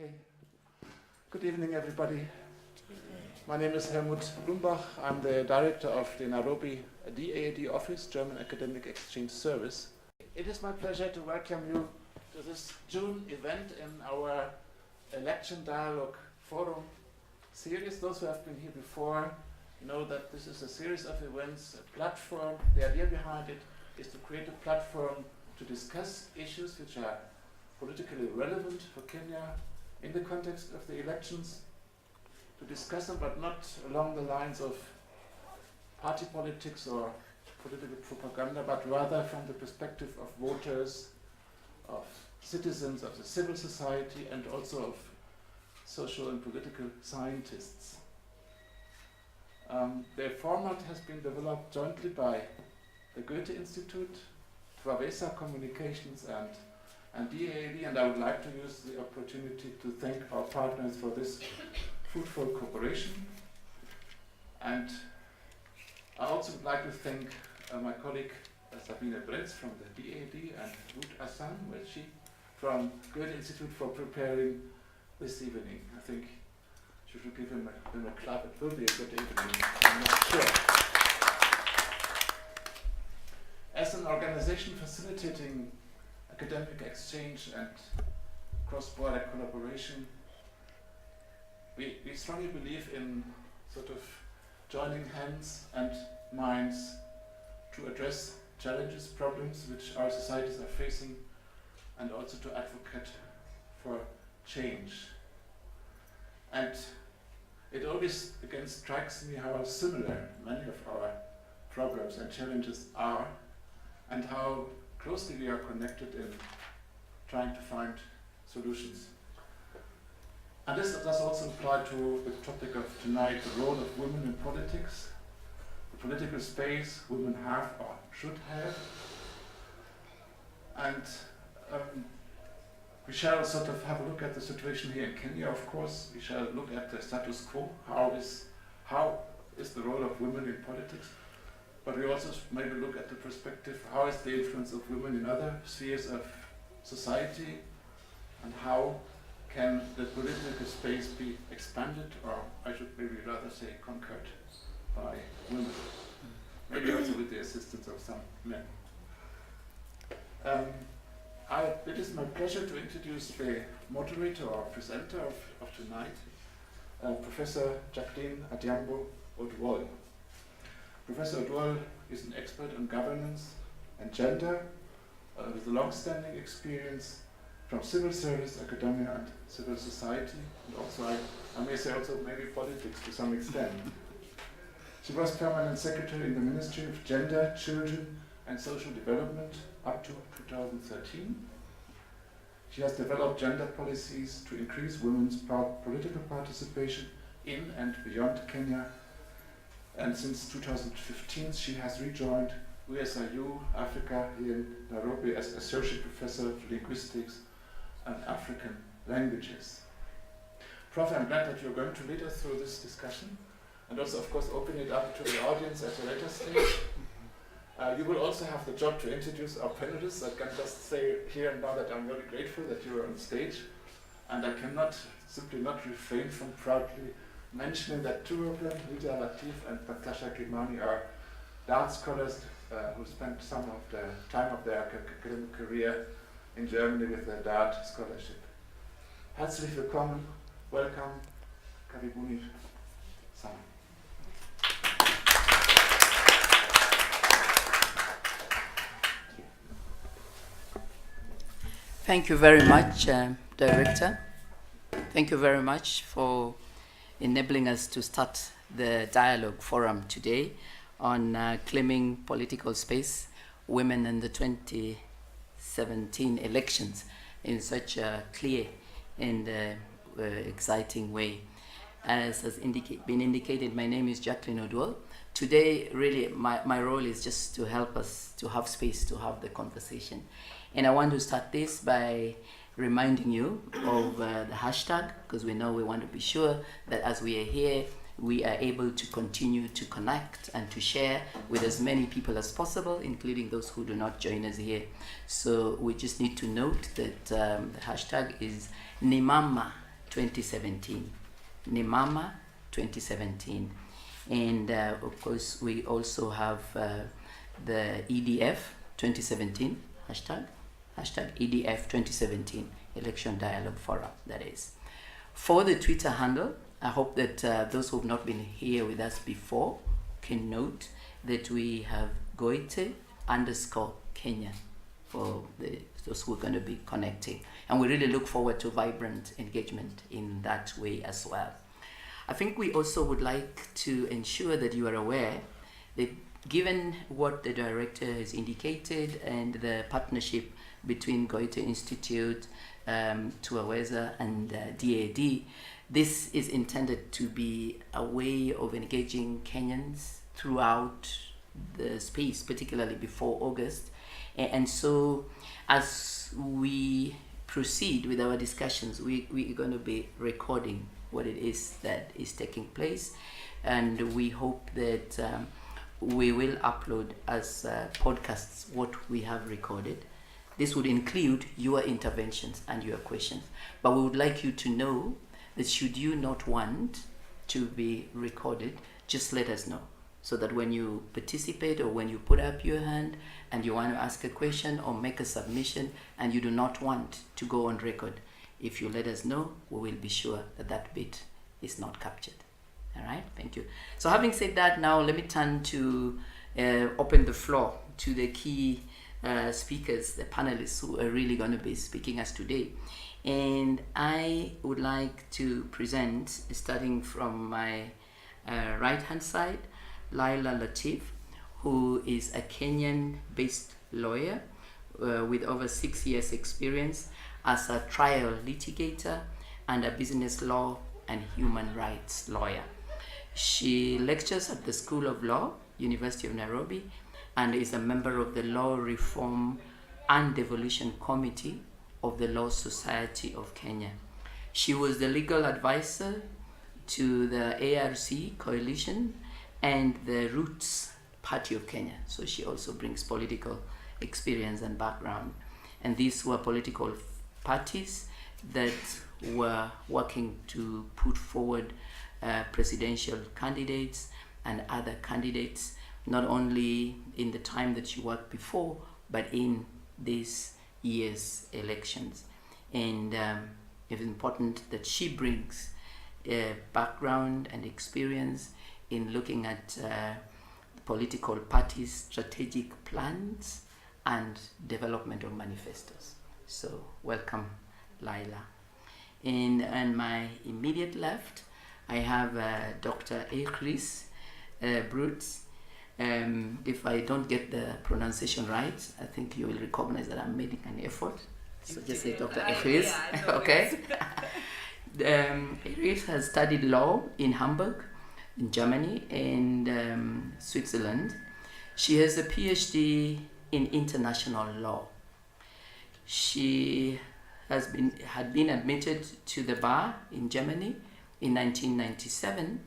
Okay. Good evening, everybody. My name is Helmut Blumbach. I'm the director of the Nairobi DAAD office, German Academic Exchange Service. It is my pleasure to welcome you to this June event in our Election Dialogue Forum series. Those who have been here before know that this is a series of events, a platform. The idea behind it is to create a platform to discuss issues which are politically relevant for Kenya in the context of the elections, to discuss them, but not along the lines of party politics or political propaganda, but rather from the perspective of voters, of citizens, of the civil society, and also of social and political scientists. The format has been developed jointly by the Goethe-Institut, Twaweza Communications, and DAAD, and I would like to use the opportunity to thank our partners for this fruitful cooperation. And I also would like to thank my colleague Breutz from the DAAD and Hassan from Goethe-Institut for preparing this evening. I think you should give him a clap. It will be a good evening, I'm not sure. As an organization facilitating academic exchange and cross-border collaboration, we strongly believe in sort of joining hands and minds to address challenges, problems which our societies are facing, and also to advocate for change. And it always again strikes me how similar many of our problems and challenges are, and how closely we are connected in trying to find solutions. And this does also apply to the topic of tonight, the role of women in politics, the political space women have or should have. And we shall sort of have a look at the situation here in Kenya, of course. We shall look at the status quo, how is the role of women in politics. But we also maybe look at the perspective, how is the influence of women in other spheres of society, and how can the political space be expanded, or I should maybe rather say conquered by women, maybe also with the assistance of some men. It is my pleasure to introduce the moderator or presenter of tonight, Professor Jacqueline Oduol. Professor Oduol is an expert on governance and gender with a long-standing experience from civil service, academia, and civil society, and also, I may say also maybe politics to some extent. She was permanent secretary in the Ministry of Gender, Children, and Social Development up to 2013. She has developed gender policies to increase women's political participation in and beyond Kenya. And since 2015, she has rejoined USIU Africa here in Nairobi as Associate Professor of Linguistics and African Languages. Prof, I'm glad that you're going to lead us through this discussion, and also, of course, open it up to the audience at a later stage. You will also have the job to introduce our panelists. I can just say here and now that I'm very grateful that you are on stage, and I cannot simply not refrain from proudly mentioning that two of them, Lyla, Latif, and Natasha, Kimani, are DAAD scholars who spent some of the time of their academic career in Germany with their DAAD scholarship. Herzlich willkommen, welcome, karibuni sana. Thank you very much, Director. Thank you very much for enabling us to start the dialogue forum today on claiming political space, women in the 2017 elections in such a clear and exciting way. As has been indicated, my name is Jacqueline Oduol. Today, really, my role is just to help us to have space to have the conversation. And I want to start this by reminding you of the hashtag, because we know we want to be sure that as we are here, we are able to continue to connect and to share with as many people as possible, including those who do not join us here. So we just need to note that the hashtag is Nimama 2017, Nimama 2017. And of course, we also have the EDF 2017, hashtag EDF 2017, Election Dialogue Forum, that is. For the Twitter handle, I hope that those who have not been here with us before can note that we have Goethe_Kenya for those who are going to be connecting. And we really look forward to vibrant engagement in that way as well. I think we also would like to ensure that you are aware that given what the director has indicated and the partnership between Goethe-Institut, Twaweza and DAAD, this is intended to be a way of engaging Kenyans throughout the space, particularly before August. And so as we proceed with our discussions, we're going to be recording what it is that is taking place, and we hope that we will upload as podcasts what we have recorded. This would include your interventions and your questions, but we would like you to know that should you not want to be recorded, just let us know, so that when you participate or when you put up your hand and you want to ask a question or make a submission and you do not want to go on record, if you let us know, we will be sure that that bit is not captured. All right, thank you. So having said that, now let me turn to open the floor to the key speakers, the panelists who are really going to be speaking us today. And I would like to present, starting from my right-hand side, Lyla Latif, who is a Kenyan-based lawyer with over 6 years experience as a trial litigator and a business law and human rights lawyer. She lectures at the School of Law, University of Nairobi, and is a member of the Law Reform and Devolution Committee of the Law Society of Kenya. She was the legal advisor to the ARC Coalition and the Roots Party of Kenya. So she also brings political experience and background. And these were political parties that were working to put forward presidential candidates and other candidates, not only in the time that she worked before, but in this year's elections. And it's important that she brings background and experience in looking at political parties' strategic plans and development of manifestos. So welcome, Lyla. And on my immediate left, I have Dr. Breutz. If I don't get the pronunciation right, I think you will recognize that I'm making an effort. So just say Dr. Breutz. Yeah, okay. Breutz has studied law in Hamburg, in Germany, and Switzerland. She has a PhD in international law. She had been admitted to the bar in Germany in 1997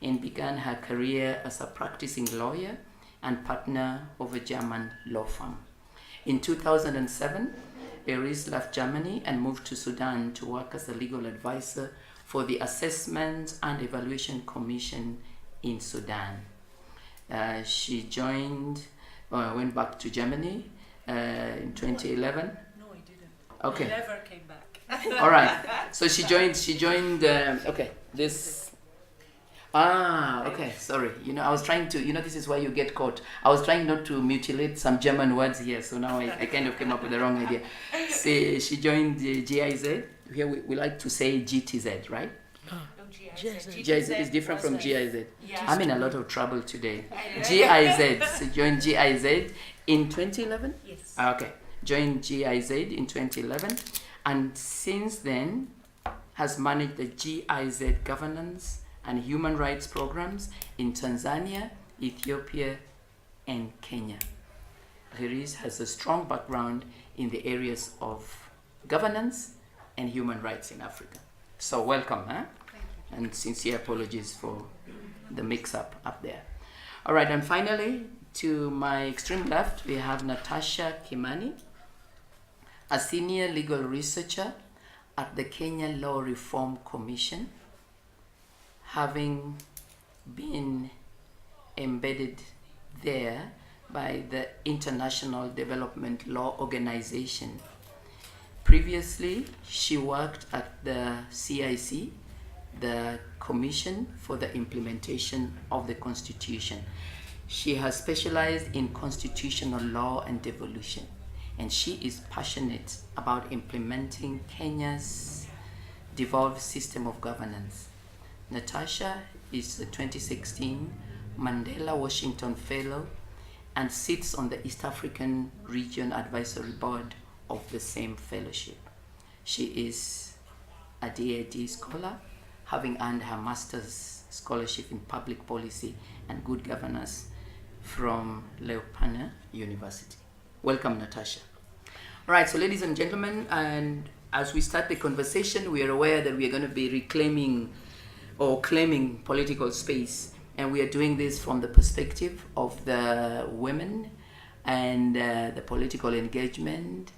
and began her career as a practicing lawyer and partner of a German law firm. In 2007, Breutz left Germany and moved to Sudan to work as a legal advisor for the Assessment and Evaluation Commission in Sudan. She went back to Germany in 2011. No, I didn't. Okay. I never came back. All right. So she joined. Okay. This. Okay. Sorry. I was trying to. This is why you get caught. I was trying not to mutilate some German words here, so now I kind of came up with the wrong idea. She joined the GIZ. Here we like to say GTZ, right? GIZ is different from GIZ. Yeah. I'm in a lot of trouble today. GIZ. So joined GIZ in 2011? Yes. Okay. Joined GIZ in 2011, and since then has managed the GIZ governance and human rights programs in Tanzania, Ethiopia, and Kenya. Breutz has a strong background in the areas of governance and human rights in Africa. So welcome, huh? And sincere apologies for the mix-up up there. All right, and finally, to my extreme left, we have Natasha Kimani, a senior legal researcher at the Kenya Law Reform Commission, having been embedded there by the International Development Law Organization. Previously, she worked at the CIC, the Commission for the Implementation of the Constitution. She has specialized in constitutional law and devolution, and she is passionate about implementing Kenya's devolved system of governance. Natasha is the 2016 Mandela Washington Fellow and sits on the East African Region Advisory Board of the same fellowship. She is a DAAD scholar, having earned her master's scholarship in public policy and good governance from Leopold University. Welcome, Natasha. All right, so ladies and gentlemen, and as we start the conversation, we are aware that we are going to be reclaiming or claiming political space, and we are doing this from the perspective of the women and the political engagement.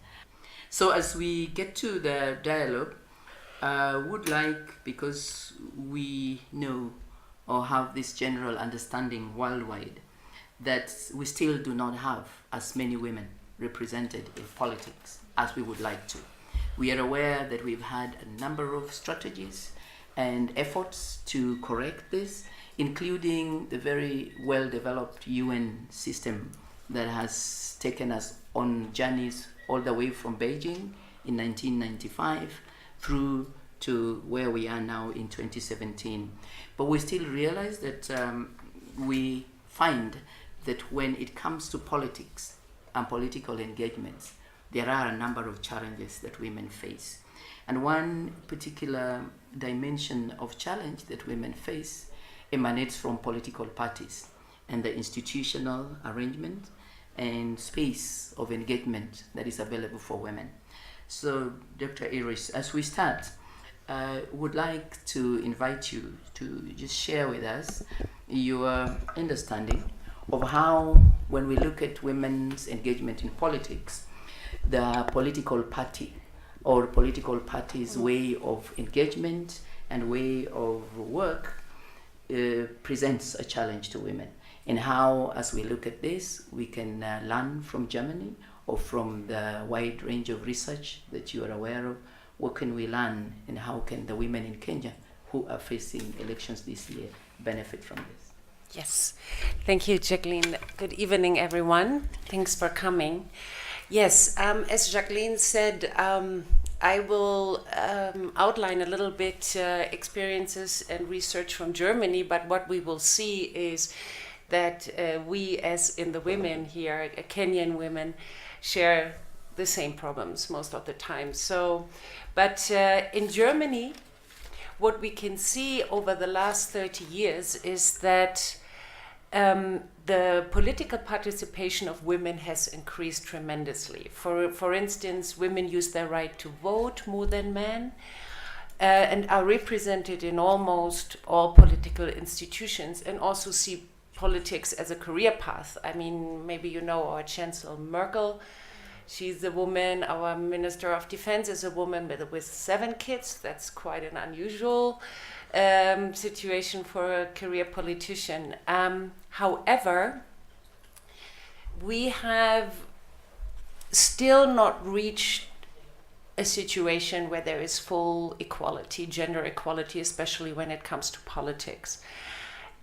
So as we get to the dialogue, I would like, because we know or have this general understanding worldwide that we still do not have as many women represented in politics as we would like to. We are aware that we've had a number of strategies and efforts to correct this, including the very well-developed UN system that has taken us on journeys all the way from Beijing in 1995 through to where we are now in 2017. But we still realize that we find that when it comes to politics and political engagements, there are a number of challenges that women face. And one particular dimension of challenge that women face emanates from political parties and the institutional arrangement and space of engagement that is available for women. So, Dr. Iris, as we start, I would like to invite you to just share with us your understanding of how, when we look at women's engagement in politics, the political party or political party's way of engagement and way of work presents a challenge to women, and how, as we look at this, we can learn from Germany or from the wide range of research that you are aware of. What can we learn, and how can the women in Kenya who are facing elections this year benefit from this? Yes, thank you, Jacqueline. Good evening, everyone. Thanks for coming. Yes, as Jacqueline said, I will outline a little bit experiences and research from Germany, but what we will see is that we, as in the women here, Kenyan women, share the same problems most of the time. So, but in Germany, what we can see over the last 30 years is that the political participation of women has increased tremendously. For instance, women use their right to vote more than men and are represented in almost all political institutions, and also see politics as a career path. I mean, maybe you know our Chancellor Merkel. She's a woman. Our Minister of Defense is a woman with 7 kids. That's quite an unusual situation for a career politician. However, we have still not reached a situation where there is full equality, gender equality, especially when it comes to politics.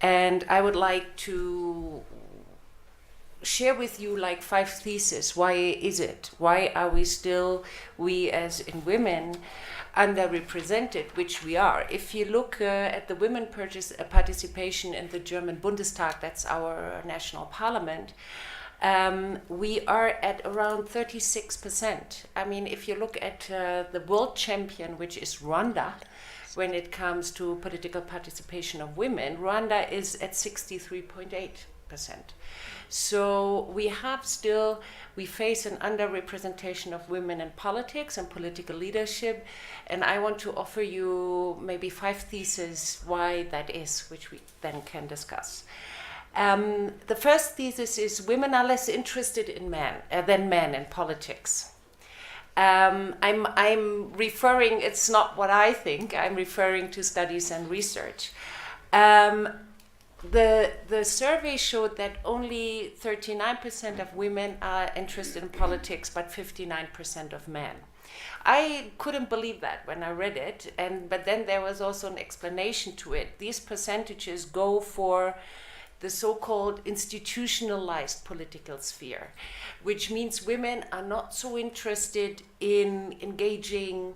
And I would like to share with you like 5 theses. Why is it? Why are we still, we as in women, underrepresented, which we are? If you look at the women participation in the German Bundestag, that's our national parliament, we are at around 36%. I mean, if you look at the world champion, which is Rwanda, when it comes to political participation of women, Rwanda is at 63.8%. So we face an underrepresentation of women in politics and political leadership, and I want to offer you maybe 5 theses why that is, which we then can discuss. The first thesis is women are less interested in than men in politics. I'm referring, it's not what I think, I'm referring to studies and research. The survey showed that only 39% of women are interested in politics, but 59% of men. I couldn't believe that when I read it, but then there was also an explanation to it. These percentages go for the so-called institutionalized political sphere, which means women are not so interested in engaging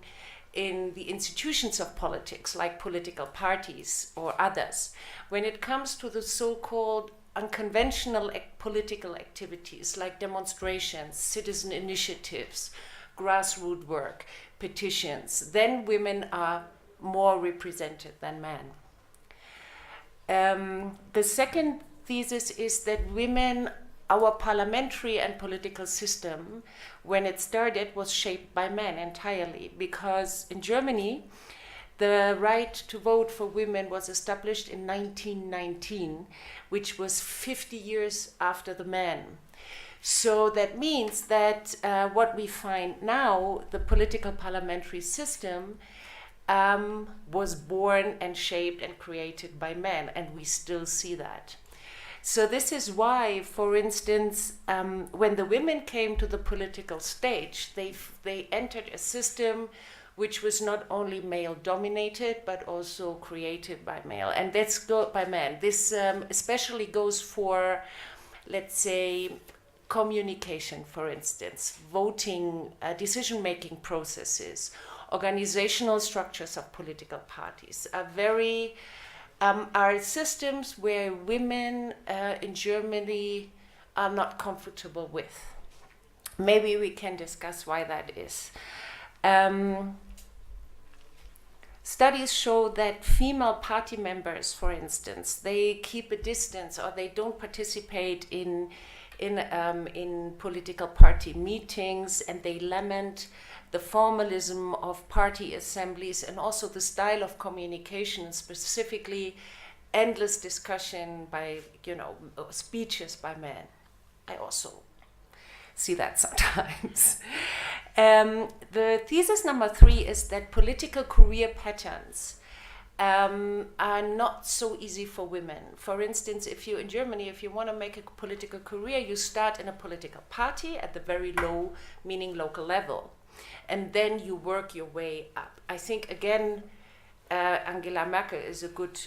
in the institutions of politics, like political parties or others. When it comes to the so-called unconventional political activities, like demonstrations, citizen initiatives, grassroots work, petitions, then women are more represented than men. The second thesis is that women, our parliamentary and political system, when it started, was shaped by men entirely, because in Germany, the right to vote for women was established in 1919, which was 50 years after the men. So that means that what we find now, the political parliamentary system, was born and shaped and created by men, and we still see that. So this is why, for instance, when the women came to the political stage, they entered a system which was not only male-dominated, but also created by male, and that's by men. This especially goes for, let's say, communication, for instance, voting, decision-making processes, organizational structures of political parties are systems where women in Germany are not comfortable with. Maybe we can discuss why that is. Studies show that female party members, for instance, they keep a distance or they don't participate in political party meetings, and they lament the formalism of party assemblies and also the style of communication, specifically endless discussion by, speeches by men. I also see that sometimes. The thesis number 3 is that political career patterns are not so easy for women. For instance, in Germany, if you want to make a political career, you start in a political party at the very low, meaning local level, and then you work your way up. I think, again, Angela Merkel is a good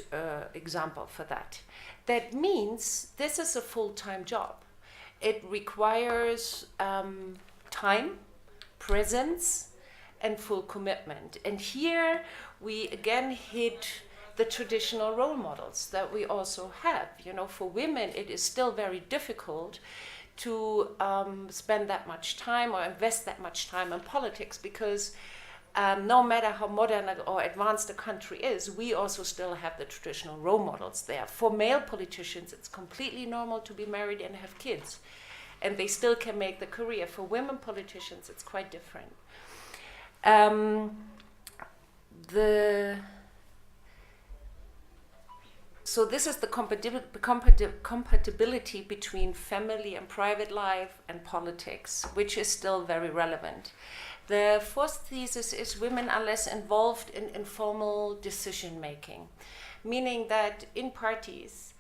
example for that. That means this is a full-time job. It requires time, presence, and full commitment. And here we again hit the traditional role models that we also have. For women, it is still very difficult to spend that much time or invest that much time in politics, because no matter how modern or advanced the country is, we also still have the traditional role models there. For male politicians, it's completely normal to be married and have kids, and they still can make the career. For women politicians, it's quite different. So this is the compatibility between family and private life and politics, which is still very relevant. The fourth thesis is women are less involved in informal decision-making, meaning that in parties,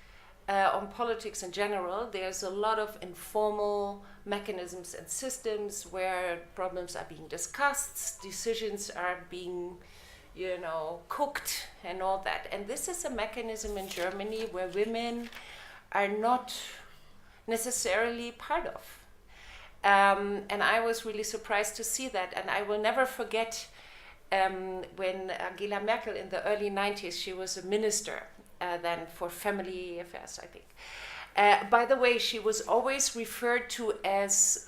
on politics in general, there's a lot of informal mechanisms and systems where problems are being discussed, decisions are being cooked and all that. And this is a mechanism in Germany where women are not necessarily part of. And I was really surprised to see that. And I will never forget when Angela Merkel in the early 90s, she was a minister then for family affairs, I think. By the way, she was always referred to as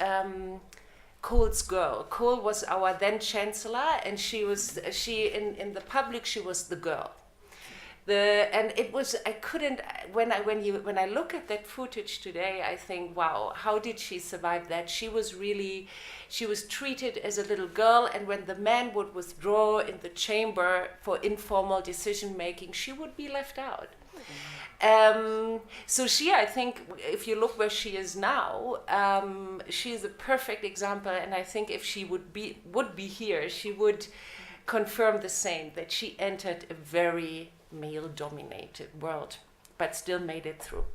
Kohl's girl. Kohl was our then chancellor, and in the public she was the girl. When I look at that footage today, I think, wow, how did she survive that? She was treated as a little girl, and when the man would withdraw in the chamber for informal decision making, she would be left out. So she, I think, if you look where she is now, she is a perfect example, and I think if she would be here, she would confirm the same, that she entered a very male-dominated world, but still made it through.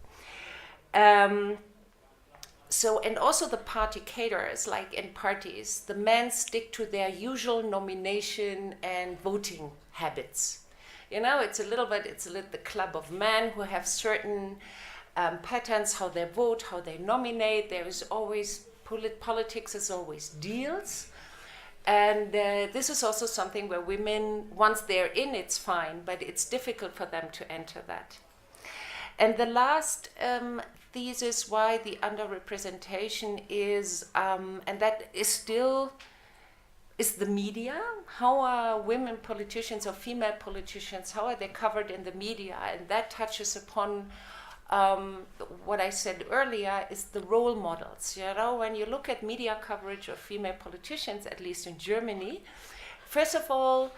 So, and also the party caterers, like in parties, the men stick to their usual nomination and voting habits. You know, it's a little the club of men who have certain patterns, how they vote, how they nominate. There is always, politics is always deals. And this is also something where women, once they're in, it's fine, but it's difficult for them to enter that. And the last thesis why the underrepresentation is, and that is still, is the media. How are women politicians or female politicians, how are they covered in the media? And that touches upon what I said earlier, is the role models. You know, when you look at media coverage of female politicians, at least in Germany, first of all,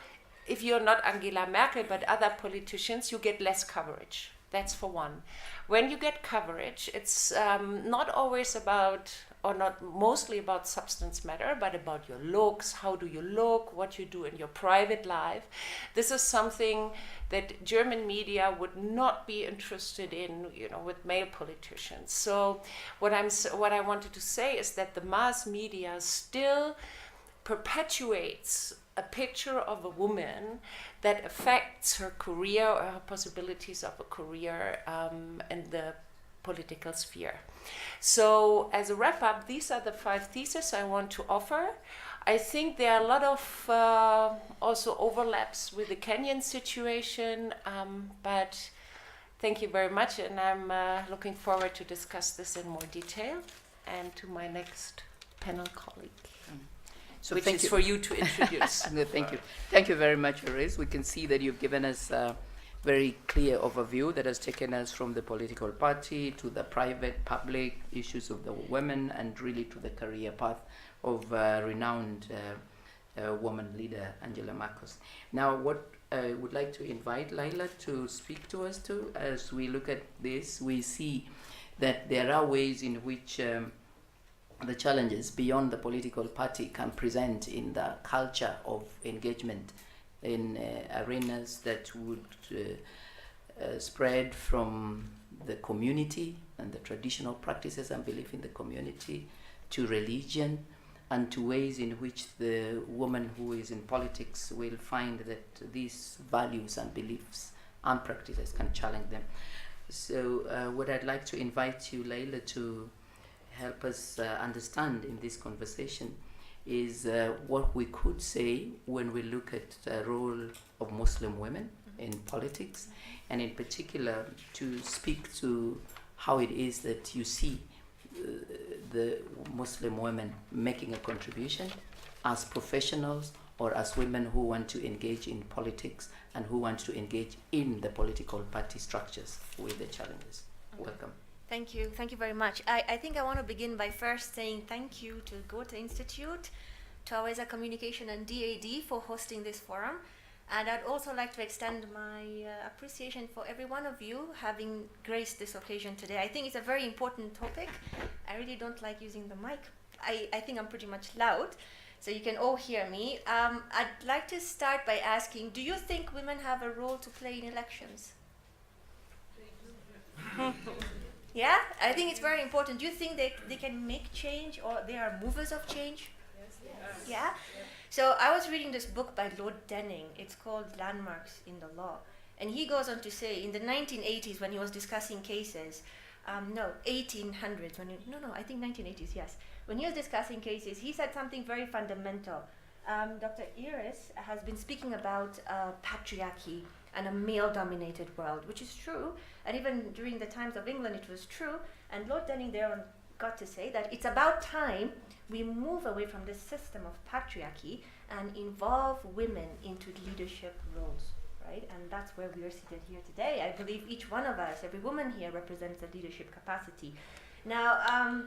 if you're not Angela Merkel but other politicians, you get less coverage. That's for one. When you get coverage, it's not always about, or not mostly about substance matter, but about your looks. How do you look? What you do in your private life? This is something that German media would not be interested in, you know, with male politicians. So what I wanted to say is that the mass media still perpetuates a picture of a woman that affects her career or her possibilities of a career in the political sphere. So as a wrap up, these are the 5 theses I want to offer. I think there are a lot of also overlaps with the Kenyan situation, but thank you very much, and I'm looking forward to discuss this in more detail, and to my next panel colleague. So which is for you to introduce. No, thank you. Thank you very much, Iris. We can see that you've given us a very clear overview that has taken us from the political party to the private, public issues of the women, and really to the career path of renowned woman leader, Angela Merkel. Now, what I would like to invite Lyla to speak to us too. As we look at this, we see that there are ways in which the challenges beyond the political party can present in the culture of engagement in arenas that would spread from the community and the traditional practices and belief in the community to religion, and to ways in which the woman who is in politics will find that these values and beliefs and practices can challenge them. So what I'd like to invite you, Lyla, to help us understand in this conversation is what we could say when we look at the role of Muslim women in politics, and in particular to speak to how it is that you see the Muslim women making a contribution as professionals or as women who want to engage in politics and who want to engage in the political party structures with the challenges. Welcome. Thank you very much. I think I want to begin by first saying thank you to Goethe-Institut, Twaweza Communications and DAAD for hosting this forum. And I'd also like to extend my appreciation for every one of you having graced this occasion today. I think it's a very important topic. I really don't like using the mic. I think I'm pretty much loud, so you can all hear me. I'd like to start by asking, do you think women have a role to play in elections? Yeah, I think it's very important. Do you think they can make change, or they are movers of change? Yes. Yeah? So I was reading this book by Lord Denning. It's called Landmarks in the Law. And he goes on to say, in the 1980s, when he was discussing cases, 1800s, I think 1980s, yes. When he was discussing cases, he said something very fundamental. Dr. Iris has been speaking about patriarchy and a male-dominated world, which is true. And even during the times of England, it was true. And Lord Denning there got to say that it's about time we move away from this system of patriarchy and involve women into leadership roles, right? And that's where we are seated here today. I believe each one of us, every woman here, represents a leadership capacity. Now,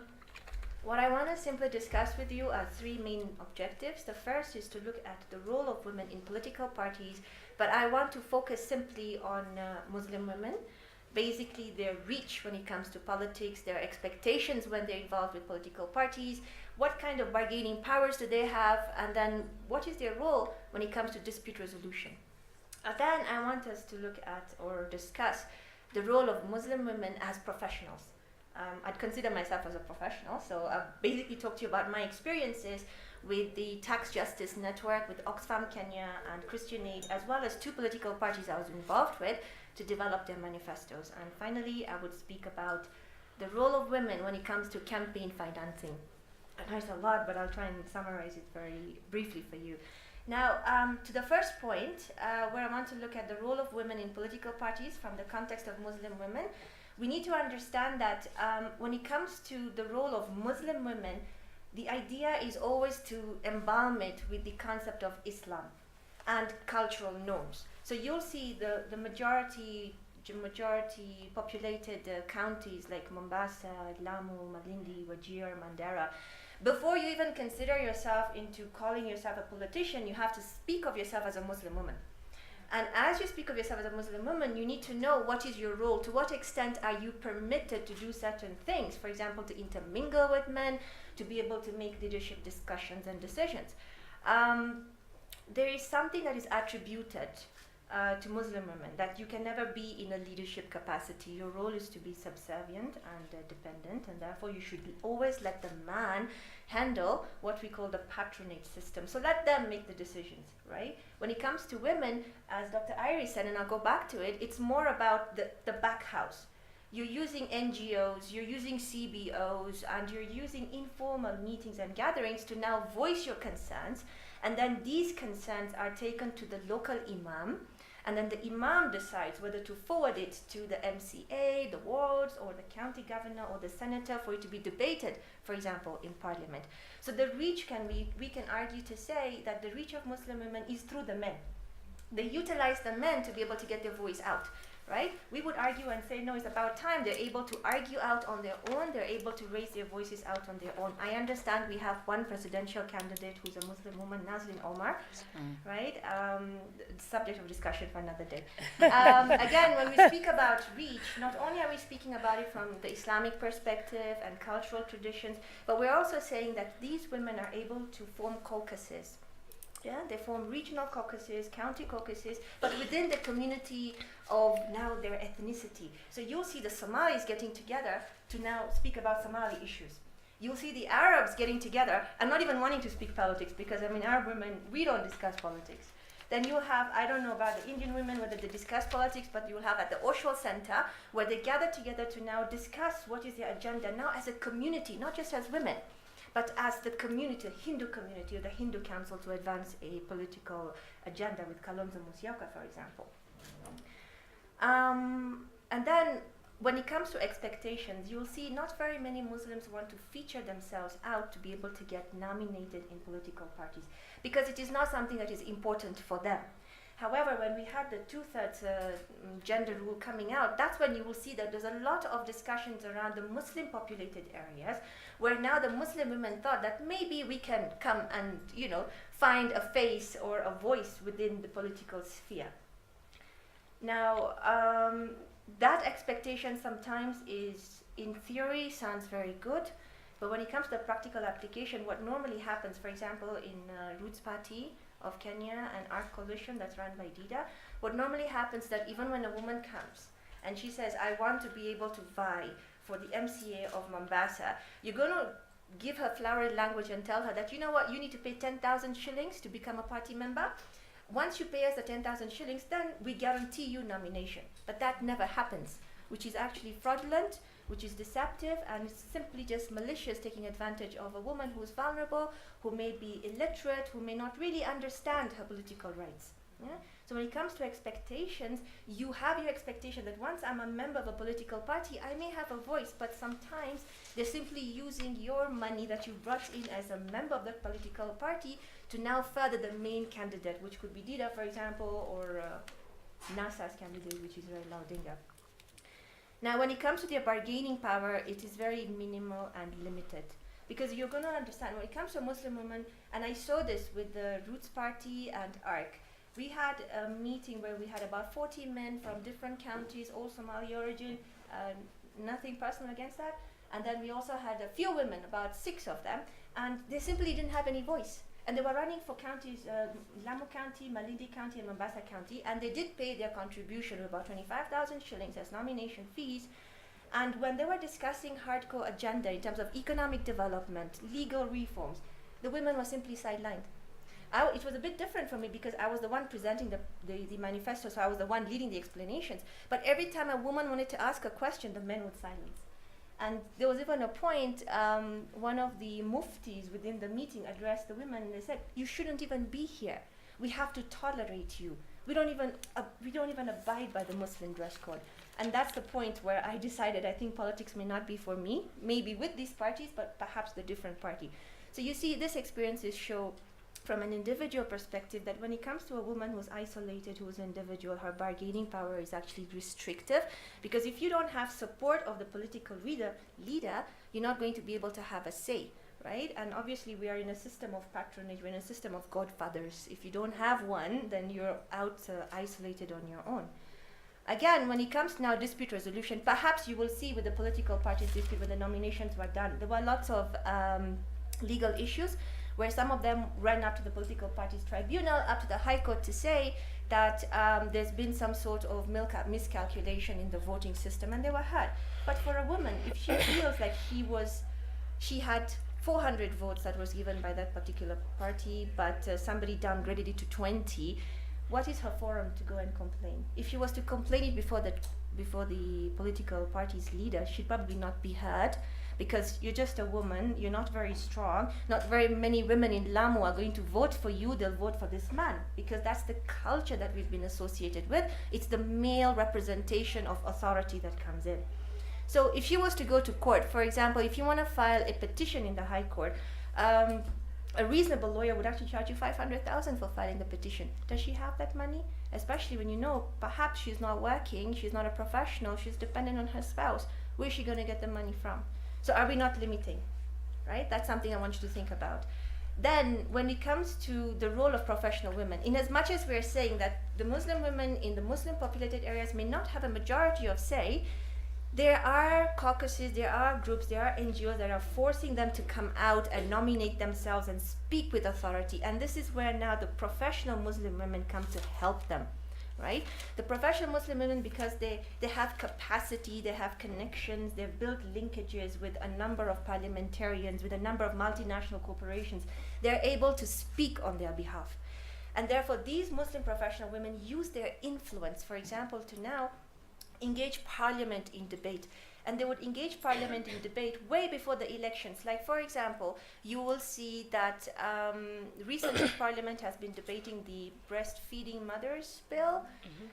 what I want to simply discuss with you are 3 main objectives. The first is to look at the role of women in political parties, but I want to focus simply on Muslim women. basically their reach when it comes to politics, their expectations when they're involved with political parties, what kind of bargaining powers do they have, and then what is their role when it comes to dispute resolution. And then I want us to look at or discuss the role of Muslim women as professionals. I'd consider myself as a professional, so I'll basically talk to you about my experiences with the Tax Justice Network, with Oxfam Kenya and Christian Aid, as well as 2 political parties I was involved with to develop their manifestos. And finally, I would speak about the role of women when it comes to campaign financing. I know it's a lot, but I'll try and summarize it very briefly for you. Now, to the first point, where I want to look at the role of women in political parties from the context of Muslim women, we need to understand that when it comes to the role of Muslim women, the idea is always to embalm it with the concept of Islam and cultural norms. So you'll see the majority populated counties like Mombasa, Lamu, Malindi, Wajir, Mandera. Before you even consider yourself into calling yourself a politician, you have to speak of yourself as a Muslim woman. And as you speak of yourself as a Muslim woman, you need to know what is your role, to what extent are you permitted to do certain things, for example, to intermingle with men, to be able to make leadership discussions and decisions. There is something that is attributed to Muslim women, that you can never be in a leadership capacity. Your role is to be subservient and dependent, and therefore you should always let the man handle what we call the patronage system. So let them make the decisions, right? When it comes to women, as Dr. Iris said, and I'll go back to it, it's more about the back house. You're using NGOs, you're using CBOs, and you're using informal meetings and gatherings to now voice your concerns, and then these concerns are taken to the local imam, and then the imam decides whether to forward it to the MCA, the wards, or the county governor, or the senator for it to be debated, for example, in parliament. So the reach we can argue to say that the reach of Muslim women is through the men. They utilize the men to be able to get their voice out, right? We would argue and say, no, it's about time. They're able to argue out on their own. They're able to raise their voices out on their own. I understand we have one presidential candidate who's a Muslim woman, Naslin Omar, right? Subject of discussion for another day. Again, when we speak about reach, not only are we speaking about it from the Islamic perspective and cultural traditions, but we're also saying that these women are able to form caucuses. Yeah, they form regional caucuses, county caucuses, but within the community of now their ethnicity. So you'll see the Somalis getting together to now speak about Somali issues. You'll see the Arabs getting together and not even wanting to speak politics, because, I mean, Arab women, we don't discuss politics. Then you'll have, I don't know about the Indian women, whether they discuss politics, but you'll have at the Oduol Center, where they gather together to now discuss what is their agenda now as a community, not just as women, but as the community, the Hindu community, or the Hindu Council to advance a political agenda with Kalonzo Musyoka, for example. And then when it comes to expectations, you'll see not very many Muslims want to feature themselves out to be able to get nominated in political parties, because it is not something that is important for them. However, when we had the 2/3 gender rule coming out, that's when you will see that there's a lot of discussions around the Muslim populated areas, where now the Muslim women thought that maybe we can come and, you know, find a face or a voice within the political sphere. Now, that expectation sometimes is, in theory, sounds very good, but when it comes to practical application, what normally happens, for example, in Roots Party of Kenya and Art Coalition that's run by DAAD, what normally happens that even when a woman comes and she says, I want to be able to vie for the MCA of Mombasa, you're going to give her flowery language and tell her that, you know what, you need to pay 10,000 shillings to become a party member. Once you pay us the 10,000 shillings, then we guarantee you nomination. But that never happens, which is actually fraudulent, which is deceptive, and it's simply just malicious, taking advantage of a woman who is vulnerable, who may be illiterate, who may not really understand her political rights. Yeah? So when it comes to expectations, you have your expectation that once I'm a member of a political party, I may have a voice, but sometimes they're simply using your money that you brought in as a member of that political party to now further the main candidate, which could be DAAD, for example, or NASA's candidate, which is Raila Odinga. Now, when it comes to their bargaining power, it is very minimal and limited. Because you're going to understand, when it comes to Muslim women, and I saw this with the Roots Party and ARC, We had a meeting where we had about 40 men from different counties, all Somali origin, nothing personal against that. And then we also had a few women, about 6 of them, and they simply didn't have any voice. And they were running for counties, Lamu County, Malindi County, and Mombasa County, and they did pay their contribution of about 25,000 shillings as nomination fees. And when they were discussing hardcore agenda in terms of economic development, legal reforms, the women were simply sidelined. It was a bit different for me because I was the one presenting the manifesto, so I was the one leading the explanations. But every time a woman wanted to ask a question, the men would silence. And there was even a point, one of the muftis within the meeting addressed the women and they said, "You shouldn't even be here. We have to tolerate you. We don't even abide by the Muslim dress code." And that's the point where I decided I think politics may not be for me, maybe with these parties, but perhaps the different party. So you see, these experiences show from an individual perspective that when it comes to a woman who's isolated, who's an individual, her bargaining power is actually restrictive, because if you don't have support of the political leader, you're not going to be able to have a say, right? And obviously we are in a system of patronage, we're in a system of godfathers. If you don't have one, then you're out isolated on your own. Again, when it comes to now dispute resolution, perhaps you will see with the political parties dispute when the nominations were done, there were lots of legal issues where some of them ran up to the political parties tribunal, up to the High Court to say that there's been some sort of miscalculation in the voting system, and they were heard. But for a woman, if she feels like she had 400 votes that was given by that particular party, but somebody downgraded it to 20, what is her forum to go and complain? If she was to complain it before the political party's leader, she'd probably not be heard, because you're just a woman, you're not very strong. Not very many women in Lamu are going to vote for you, they'll vote for this man, because that's the culture that we've been associated with. It's the male representation of authority that comes in. So if she was to go to court, for example, if you want to file a petition in the High Court, a reasonable lawyer would actually charge you 500,000 for filing the petition. Does she have that money? Especially when you know perhaps she's not working, she's not a professional, she's dependent on her spouse. Where's she going to get the money from? So are we not limiting, right? That's something I want you to think about. Then when it comes to the role of professional women, in as much as we're saying that the Muslim women in the Muslim populated areas may not have a majority of say, there are caucuses, there are groups, there are NGOs that are forcing them to come out and nominate themselves and speak with authority. And this is where now the professional Muslim women come to help them, right? The professional Muslim women, because they have capacity, they have connections, they've built linkages with a number of parliamentarians, with a number of multinational corporations, they're able to speak on their behalf. And therefore, these Muslim professional women use their influence, for example, to now engage parliament in debate. And they would engage parliament in debate way before the elections. Like, for example, you will see that recently parliament has been debating the breastfeeding mothers bill.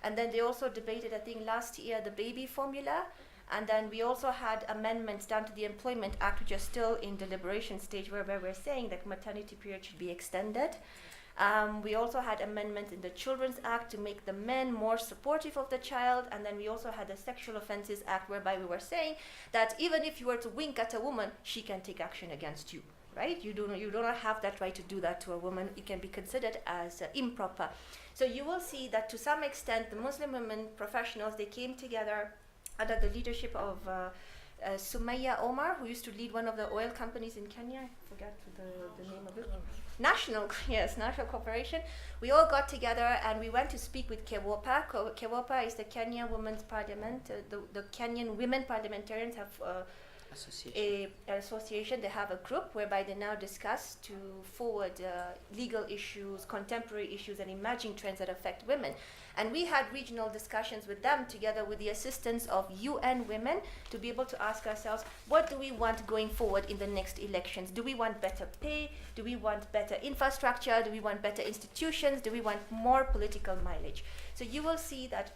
And then they also debated, I think last year, the baby formula. And then we also had amendments down to the Employment Act, which are still in deliberation stage, where we're saying that maternity period should be extended. We also had amendments in the Children's Act to make the men more supportive of the child, and then we also had the Sexual Offences Act, whereby we were saying that even if you were to wink at a woman, she can take action against you, right? You do not have that right to do that to a woman. It can be considered as improper. So you will see that to some extent, the Muslim women professionals, they came together under the leadership of Sumaya Omar, who used to lead one of the oil companies in Kenya. I forgot the name of it. National Corporation. We all got together and we went to speak with KEWOPA. KEWOPA is the Kenya Women's Parliament. The Kenyan women parliamentarians have an association. They have a group whereby they now discuss to forward legal issues, contemporary issues, and emerging trends that affect women. And we had regional discussions with them together with the assistance of UN Women to be able to ask ourselves, what do we want going forward in the next elections? Do we want better pay? Do we want better infrastructure? Do we want better institutions? Do we want more political mileage? So you will see that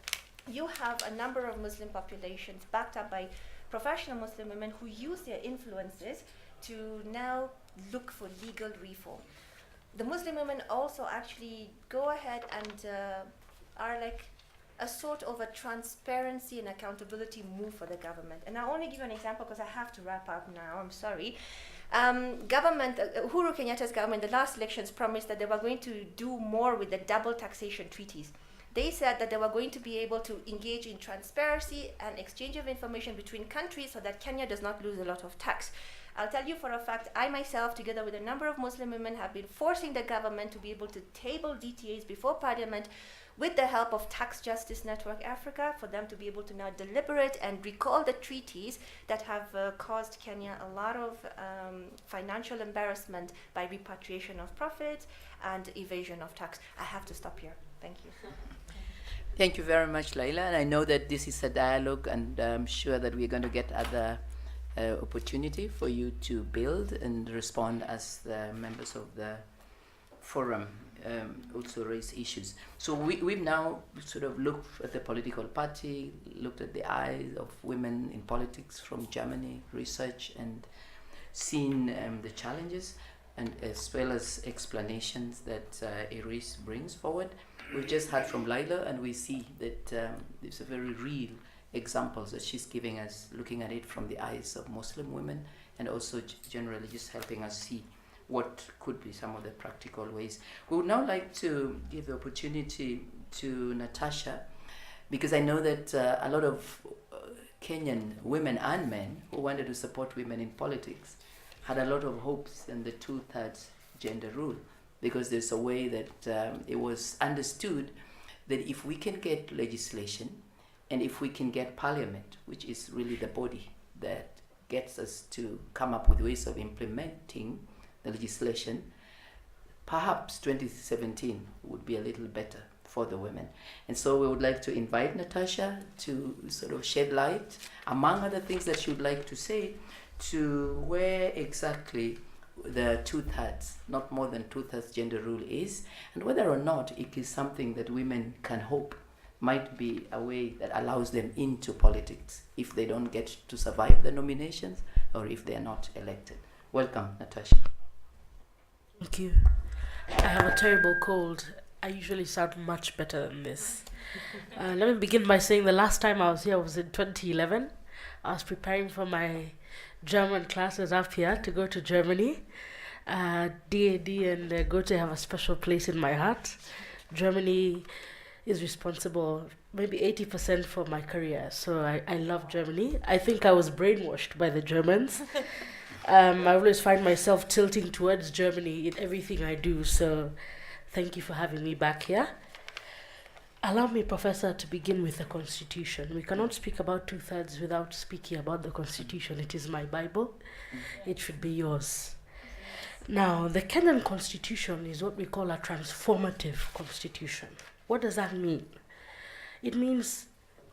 you have a number of Muslim populations backed up by professional Muslim women who use their influences to now look for legal reform. The Muslim women also actually go ahead and are like a sort of a transparency and accountability move for the government. And I'll only give you an example because I have to wrap up now, I'm sorry. Government, Uhuru Kenyatta's government, the last elections promised that they were going to do more with the double taxation treaties. They said that they were going to be able to engage in transparency and exchange of information between countries so that Kenya does not lose a lot of tax. I'll tell you for a fact, I myself, together with a number of Muslim women, have been forcing the government to be able to table DTAs before Parliament with the help of Tax Justice Network Africa, for them to be able to now deliberate and recall the treaties that have caused Kenya a lot of financial embarrassment by repatriation of profits and evasion of tax. I have to stop here. Thank you. Thank you very much, Lyla. And I know that this is a dialogue, and I'm sure that we're going to get other opportunity for you to build and respond as the members of the forum also raise issues. So we've now sort of looked at the political party, looked at the eyes of women in politics from Germany, research, and seen the challenges, and as well as explanations that Iris brings forward. We've just heard from Lyla, and we see that there's a very real examples that she's giving us, looking at it from the eyes of Muslim women, and also generally just helping us see what could be some of the practical ways. We would now like to give the opportunity to Natasha, because I know that a lot of Kenyan women and men who wanted to support women in politics had a lot of hopes in the 2/3 gender rule, because there's a way that it was understood that if we can get legislation and if we can get parliament, which is really the body that gets us to come up with ways of implementing the legislation, perhaps 2017 would be a little better for the women. And so we would like to invite Natasha to sort of shed light, among other things that she would like to say, to where exactly the 2/3, not more than 2/3 gender rule is, and whether or not it is something that women can hope might be a way that allows them into politics if they don't get to survive the nominations or if they are not elected. Welcome, Natasha. Thank you. I have a terrible cold. I usually sound much better than this. Let me begin by saying the last time I was here was in 2011. I was preparing for my German classes up here to go to Germany. DAAD and Goethe have a special place in my heart. Germany is responsible maybe 80% for my career, so I love Germany. I think I was brainwashed by the Germans. I always find myself tilting towards Germany in everything I do, so thank you for having me back here. Allow me, Professor, to begin with the Constitution. We cannot speak about 2/3 without speaking about the Constitution. It is my Bible. It should be yours. Now, the Kenyan Constitution is what we call a transformative constitution. What does that mean? It means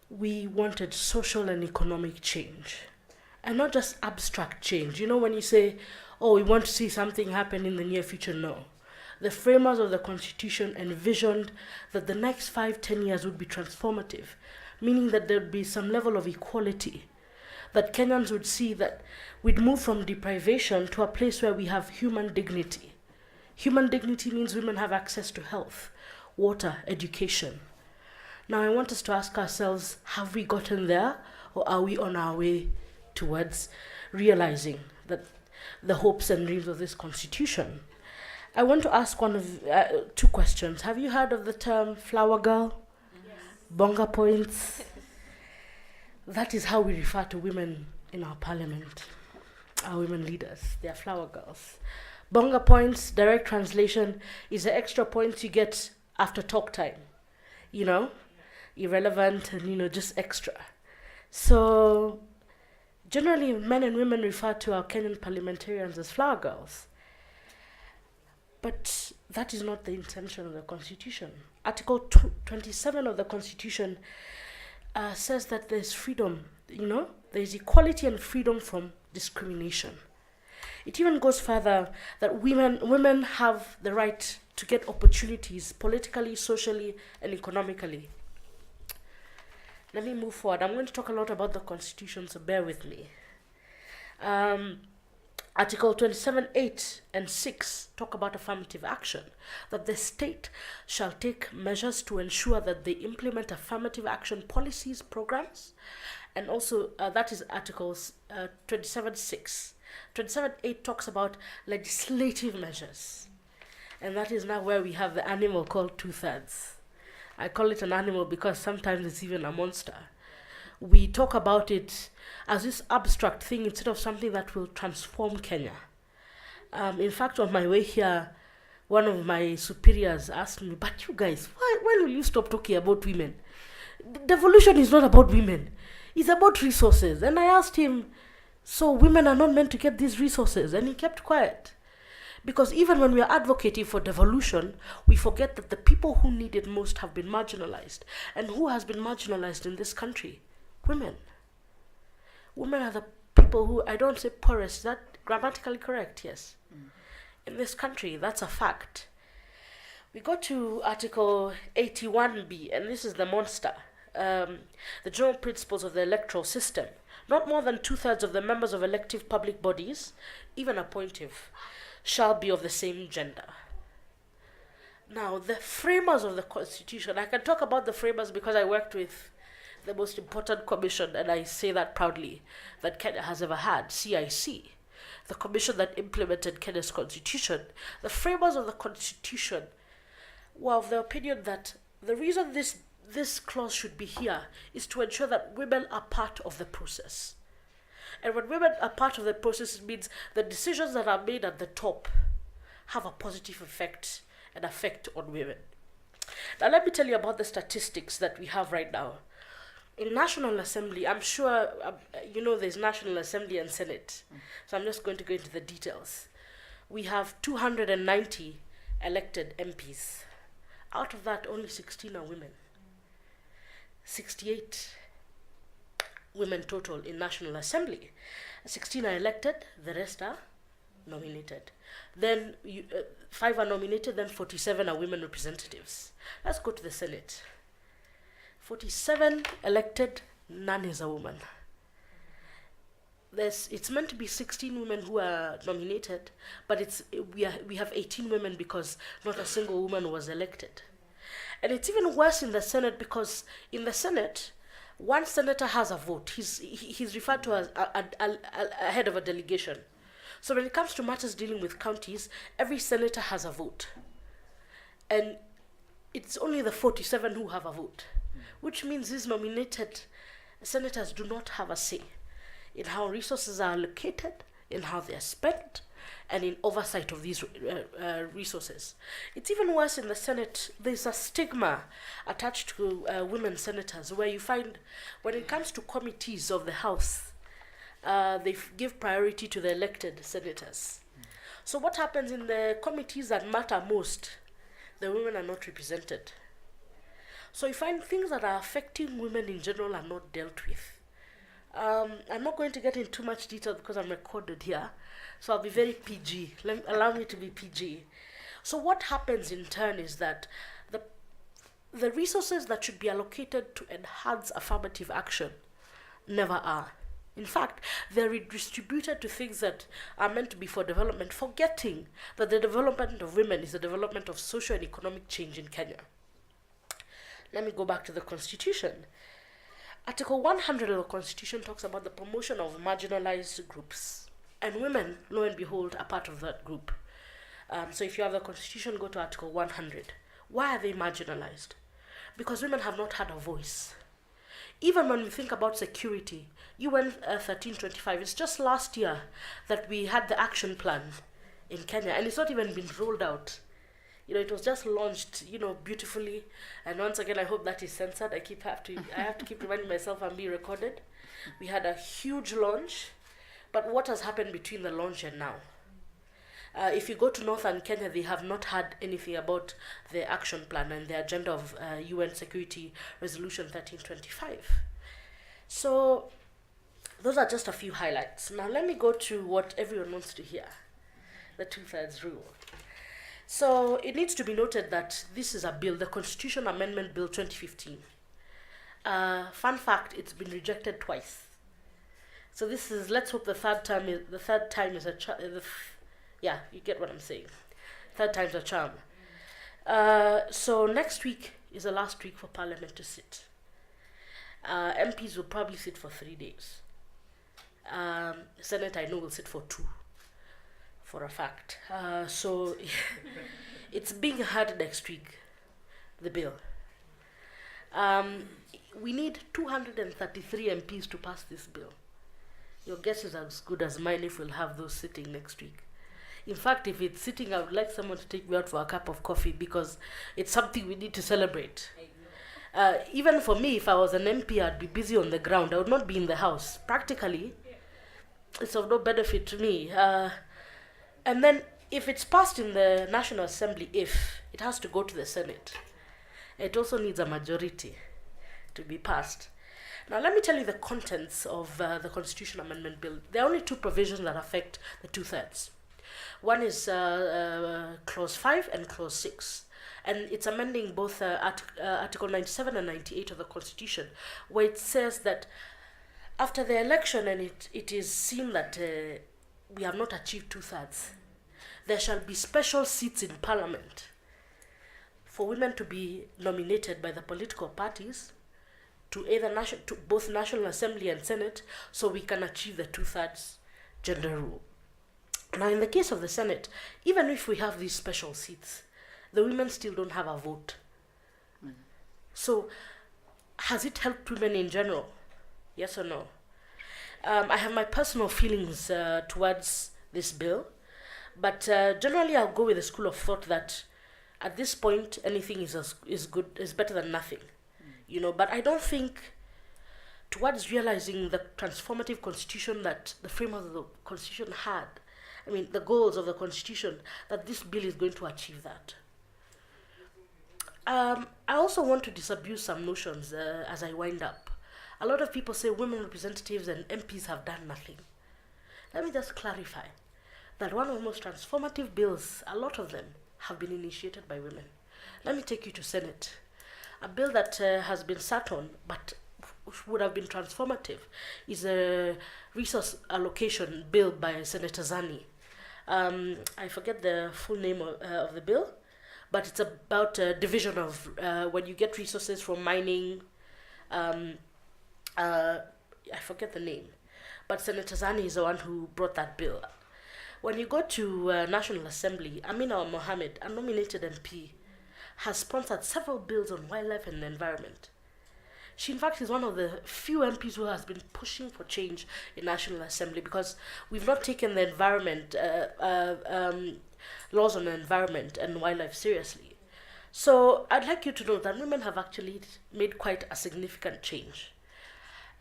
we wanted social and economic change, and not just abstract change. You know, when you say, oh, we want to see something happen in the near future, no. The framers of the Constitution envisioned that the next 5-10 years would be transformative, meaning that there would be some level of equality, that Kenyans would see that we'd move from deprivation to a place where we have human dignity. Human dignity means women have access to health, water, education. Now I want us to ask ourselves, have we gotten there, or are we on our way towards realizing that the hopes and dreams of this Constitution? I want to ask two questions. Have you heard of the term flower girl? Yes. Bonga points? That is how we refer to women in our parliament, our women leaders. They are flower girls. Bonga points, direct translation, is the extra points you get after talk time. You know, irrelevant and, just extra. So generally, men and women refer to our Kenyan parliamentarians as flower girls. But that is not the intention of the Constitution. Article 27 of the Constitution says that there's freedom, there's equality and freedom from discrimination. It even goes further that women have the right to get opportunities politically, socially, and economically. Let me move forward. I'm going to talk a lot about the Constitution, so bear with me. Article 27.8 and 6 talk about affirmative action, that the state shall take measures to ensure that they implement affirmative action policies, programs, and also that is Articles 27.6. 27.8 talks about legislative measures, and that is now where we have the animal called 2/3. I call it an animal because sometimes it's even a monster. We talk about it as this abstract thing instead of something that will transform Kenya. In fact, on my way here, one of my superiors asked me, but you guys, when will you stop talking about women? Devolution is not about women. It's about resources. And I asked him, so women are not meant to get these resources? And he kept quiet. Because even when we are advocating for devolution, we forget that the people who need it most have been marginalized. And who has been marginalized in this country? Women. Women are the people who, I don't say poorest, is that grammatically correct? Yes. In this country, that's a fact. We go to Article 81B, and this is the monster. The general principles of the electoral system. Not more than 2/3 of the members of elective public bodies, even appointive, shall be of the same gender. Now, the framers of the Constitution, I can talk about the framers because I worked with the most important commission, and I say that proudly, that Kenya has ever had, CIC, the commission that implemented Kenya's Constitution. The framers of the Constitution were of the opinion that the reason this clause should be here is to ensure that women are part of the process. And when women are part of the process, it means the decisions that are made at the top have a positive effect on women. Now let me tell you about the statistics that we have right now. In National Assembly, I'm sure you know there's National Assembly and Senate, so I'm just going to go into the details. We have 290 elected MPs. Out of that, only 16 are women. 68 women total in National Assembly. 16 are elected, the rest are nominated. Then 5 are nominated, then 47 are women representatives. Let's go to the Senate. 47 elected, none is a woman. It's meant to be 16 women who are nominated, but we have 18 women because not a single woman was elected. And it's even worse in the Senate because in the Senate, one senator has a vote. He's referred to as a head of a delegation. So when it comes to matters dealing with counties, every senator has a vote. And it's only the 47 who have a vote, which means these nominated senators do not have a say in how resources are allocated, in how they are spent, and in oversight of these resources. It's even worse in the Senate. There's a stigma attached to women senators where you find when it comes to committees of the House, they give priority to the elected senators. So what happens in the committees that matter most, the women are not represented. So you find things that are affecting women in general are not dealt with. I'm not going to get into too much detail because I'm recorded here, so I'll be very PG. Allow me to be PG. So what happens in turn is that the resources that should be allocated to enhance affirmative action never are. In fact, they're redistributed to things that are meant to be for development, forgetting that the development of women is the development of social and economic change in Kenya. Let me go back to the Constitution. Article 100 of the Constitution talks about the promotion of marginalized groups. And women, lo and behold, are part of that group. So if you have the Constitution, go to Article 100. Why are they marginalized? Because women have not had a voice. Even when we think about security, UN 1325, it's just last year that we had the action plan in Kenya, and it's not even been rolled out. It was just launched, beautifully. And once again, I hope that is censored. I have to keep reminding myself I'm being recorded. We had a huge launch, but what has happened between the launch and now? If you go to northern Kenya, they have not had anything about the action plan and the agenda of UN Security Resolution 1325. So those are just a few highlights. Now let me go to what everyone wants to hear, the 2/3 rule. So it needs to be noted that this is a bill, the Constitution Amendment Bill 2015. Fun fact, it's been rejected twice. So this is, let's hope the third time is a charm. Yeah, you get what I'm saying. Third time's a charm. So next week is the last week for Parliament to sit. MPs will probably sit for 3 days. Senate, I know, will sit for 2, for a fact. So it's being heard next week, the bill. We need 233 MPs to pass this bill. Your guess is as good as mine if we'll have those sitting next week. In fact, if it's sitting, I would like someone to take me out for a cup of coffee because it's something we need to celebrate. Even for me, if I was an MP, I'd be busy on the ground. I would not be in the house. Practically, it's of no benefit to me. And then, if it's passed in the National Assembly, it has to go to the Senate. It also needs a majority to be passed. Now, let me tell you the contents of the Constitution Amendment Bill. There are only 2 provisions that affect the 2/3. One is Clause 5 and Clause 6. And it's amending both Article 97 and 98 of the Constitution, where it says that after the election and it is seen that we have not achieved 2/3, there shall be special seats in Parliament for women to be nominated by the political parties to to both National Assembly and Senate, so we can achieve the 2/3 gender rule. Now, in the case of the Senate, even if we have these special seats, the women still don't have a vote. So, has it helped women in general? Yes or no? I have my personal feelings towards this bill, but generally I'll go with the school of thought that at this point anything is better than nothing. But I don't think towards realizing the transformative constitution that the framers of the constitution had, the goals of the constitution, that this bill is going to achieve that. I also want to disabuse some notions as I wind up. A lot of people say women representatives and MPs have done nothing. Let me just clarify that one of the most transformative bills, a lot of them, have been initiated by women. Let me take you to Senate. A bill that has been sat on but would have been transformative is a resource allocation bill by Senator Zani. I forget the full name of the bill, but it's about division of when you get resources from mining. I forget the name, but Senator Zani is the one who brought that bill. When you go to National Assembly, Amina Mohammed, a nominated MP, has sponsored several bills on wildlife and the environment. She, in fact, is one of the few MPs who has been pushing for change in National Assembly because we've not taken the environment, laws on the environment and wildlife seriously. So I'd like you to know that women have actually made quite a significant change.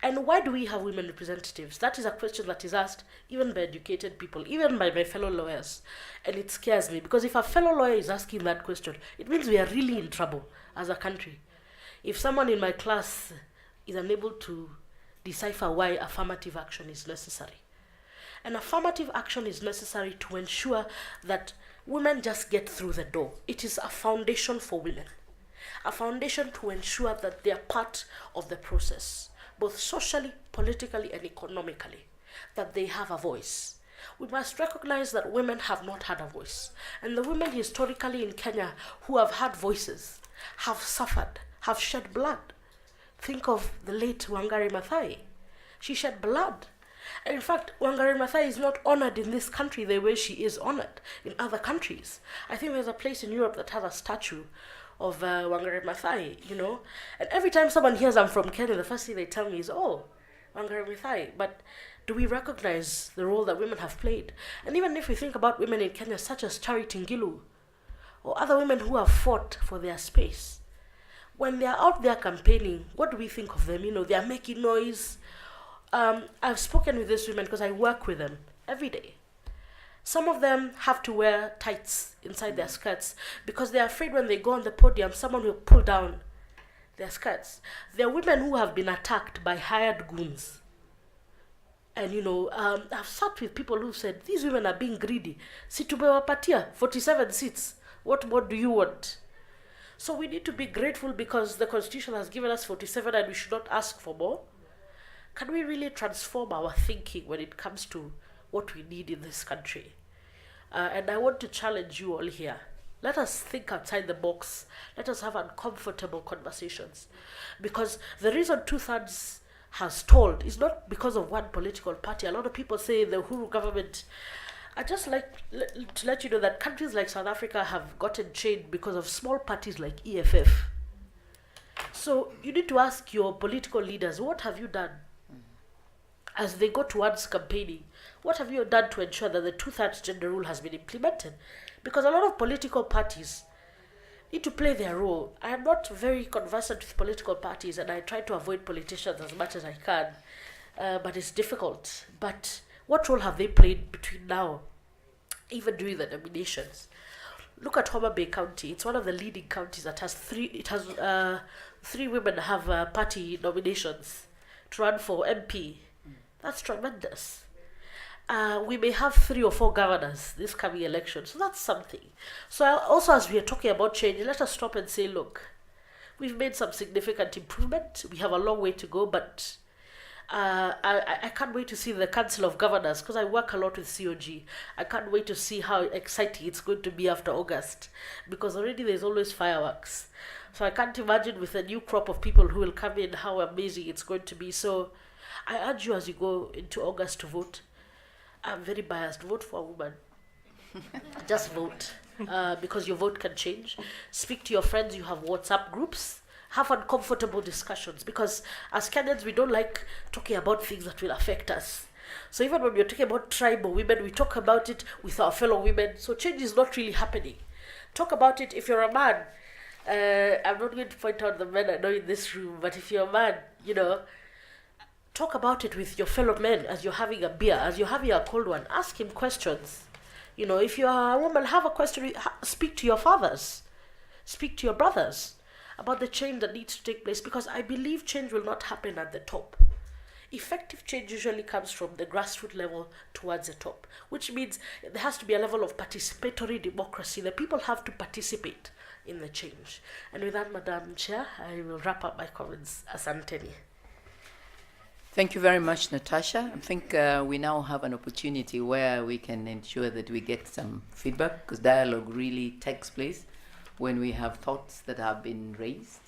And why do we have women representatives? That is a question that is asked even by educated people, even by my fellow lawyers. And it scares me because if a fellow lawyer is asking that question, it means we are really in trouble as a country. If someone in my class is unable to decipher why affirmative action is necessary. And affirmative action is necessary to ensure that women just get through the door. It is a foundation for women. A foundation to ensure that they are part of the process, both socially, politically, and economically, that they have a voice. We must recognize that women have not had a voice. And the women historically in Kenya who have had voices have suffered, have shed blood. Think of the late Wangari Maathai. She shed blood. And in fact, Wangari Maathai is not honored in this country the way she is honored in other countries. I think there's a place in Europe that has a statue of Wangari Maathai, And every time someone hears I'm from Kenya, the first thing they tell me is, oh, Wangari Maathai. But do we recognize the role that women have played? And even if we think about women in Kenya, such as Charity Ngilu, or other women who have fought for their space, when they are out there campaigning, what do we think of them? They are making noise. I've spoken with these women because I work with them every day. Some of them have to wear tights inside their skirts because they're afraid when they go on the podium, someone will pull down their skirts. There are women who have been attacked by hired goons. And, I've sat with people who said, these women are being greedy. Situbewapatia, 47 seats. What more do you want? So we need to be grateful because the Constitution has given us 47 and we should not ask for more. can we really transform our thinking when it comes to what we need in this country? And I want to challenge you all here. Let us think outside the box. Let us have uncomfortable conversations. Because the reason 2/3 has stalled is not because of one political party. A lot of people say the Uhuru government. I just like to let you know that countries like South Africa have gotten chained because of small parties like EFF. So you need to ask your political leaders, what have you done? As they go towards campaigning, what have you done to ensure that the 2/3 gender rule has been implemented? Because a lot of political parties need to play their role. I am not very conversant with political parties, and I try to avoid politicians as much as I can, but it's difficult. But what role have they played between now, even during the nominations? Look at Homa Bay County. It's one of the leading counties that has three women have party nominations to run for MP. That's tremendous. We may have 3 or 4 governors this coming election, so that's something. So also, as we are talking about change, let us stop and say, look, we've made some significant improvement. We have a long way to go, but I can't wait to see the Council of Governors, because I work a lot with COG. I can't wait to see how exciting it's going to be after August, because already there's always fireworks. So I can't imagine with a new crop of people who will come in how amazing it's going to be. So I urge you, as you go into August, to vote. I'm very biased. Vote for a woman. Just vote, because your vote can change. Speak to your friends. You have WhatsApp groups. Have uncomfortable discussions, because as Kenyans, we don't like talking about things that will affect us. So even when we're talking about tribal women, we talk about it with our fellow women. So change is not really happening. Talk about it if you're a man. I'm not going to point out the men I know in this room, but if you're a man, talk about it with your fellow men as you're having a beer, as you're having a cold one. Ask him questions. If you're a woman, have a question. Speak to your fathers. Speak to your brothers about the change that needs to take place, because I believe change will not happen at the top. Effective change usually comes from the grassroots level towards the top, which means there has to be a level of participatory democracy. The people have to participate in the change. And with that, Madam Chair, I will wrap up my comments. Asanteni. Thank you very much, Natasha. I think we now have an opportunity where we can ensure that we get some feedback, because dialogue really takes place when we have thoughts that have been raised,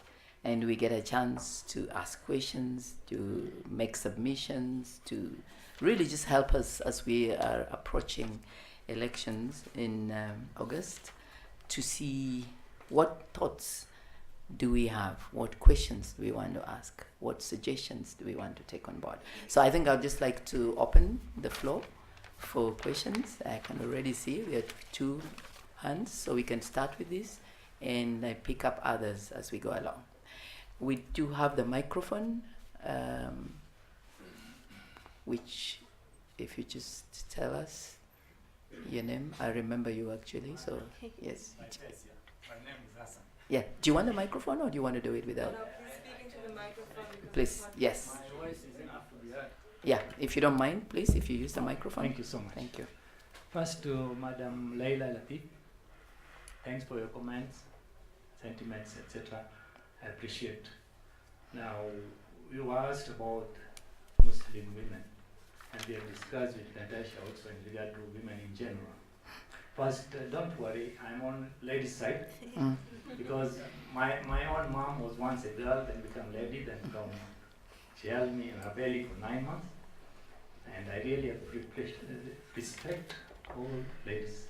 and we get a chance to ask questions, to make submissions, to really just help us as we are approaching elections in August, to see what thoughts do we have, what questions do we want to ask, what suggestions do we want to take on board. So I think I'd just like to open the floor for questions. I can already see we have 2 hands, so we can start with this, and I pick up others as we go along. We do have the microphone, which, if you just tell us your name, I remember you actually, so yes. My name is Hassan. Yeah. Do you want the microphone, or do you want to do it without? No, please speak into the microphone. Please, yes. My voice is enough to be heard. Yeah, if you don't mind, please, if you use the microphone. Thank you so much. Thank you. First to Madam Lyla, Latif, thanks for your comments, sentiments, etc. I appreciate. Now, you asked about Muslim women, and we have discussed with Natasha also in regard to women in general. First, don't worry, I'm on ladies' side, because my own mom was once a girl, then become lady, then become, she held me in her belly for 9 months, and I really respect all ladies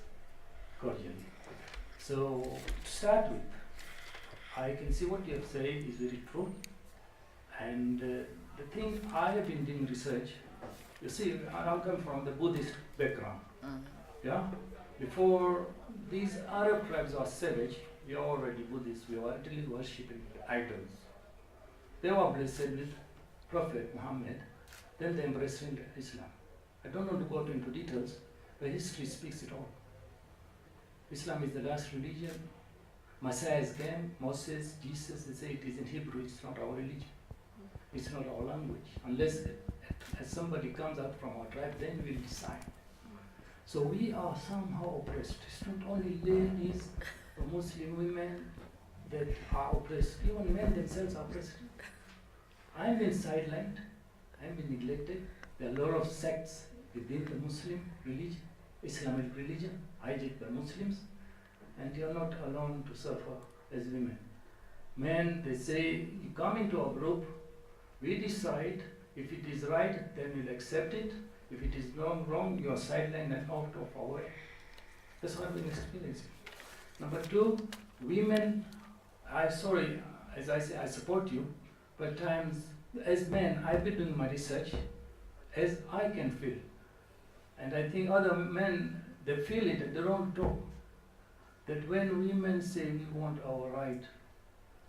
cordially. So, to start with, I can see what you have said is very true, and the thing I have been doing research, you see, I come from the Buddhist background, yeah? Before these Arab tribes are savage, we are already Buddhists, we are already worshipping idols. They were blessed with Prophet Muhammad, then they embraced Islam. I don't want to go into details, but history speaks it all. Islam is the last religion. Messiah came, Moses, Jesus, they say it is in Hebrew, it's not our religion. It's not our language. Unless as somebody comes out from our tribe, then we'll decide. So we are somehow oppressed. It's not only ladies or Muslim women that are oppressed, even men themselves are oppressed. I've been sidelined, and been neglected. There are a lot of sects within the Muslim religion, Islamic religion, hijacked by Muslims, and you are not alone to suffer as women. Men, they say, you come into a group, we decide, if it is right, then we'll accept it. If it is wrong, you are sidelined and out of our way. That's what I've been experiencing. Number two, women, as I say, I support you, but times, as men, I've been doing my research, as I can feel. And I think other men, they feel it and they don't talk. That when women say we want our right,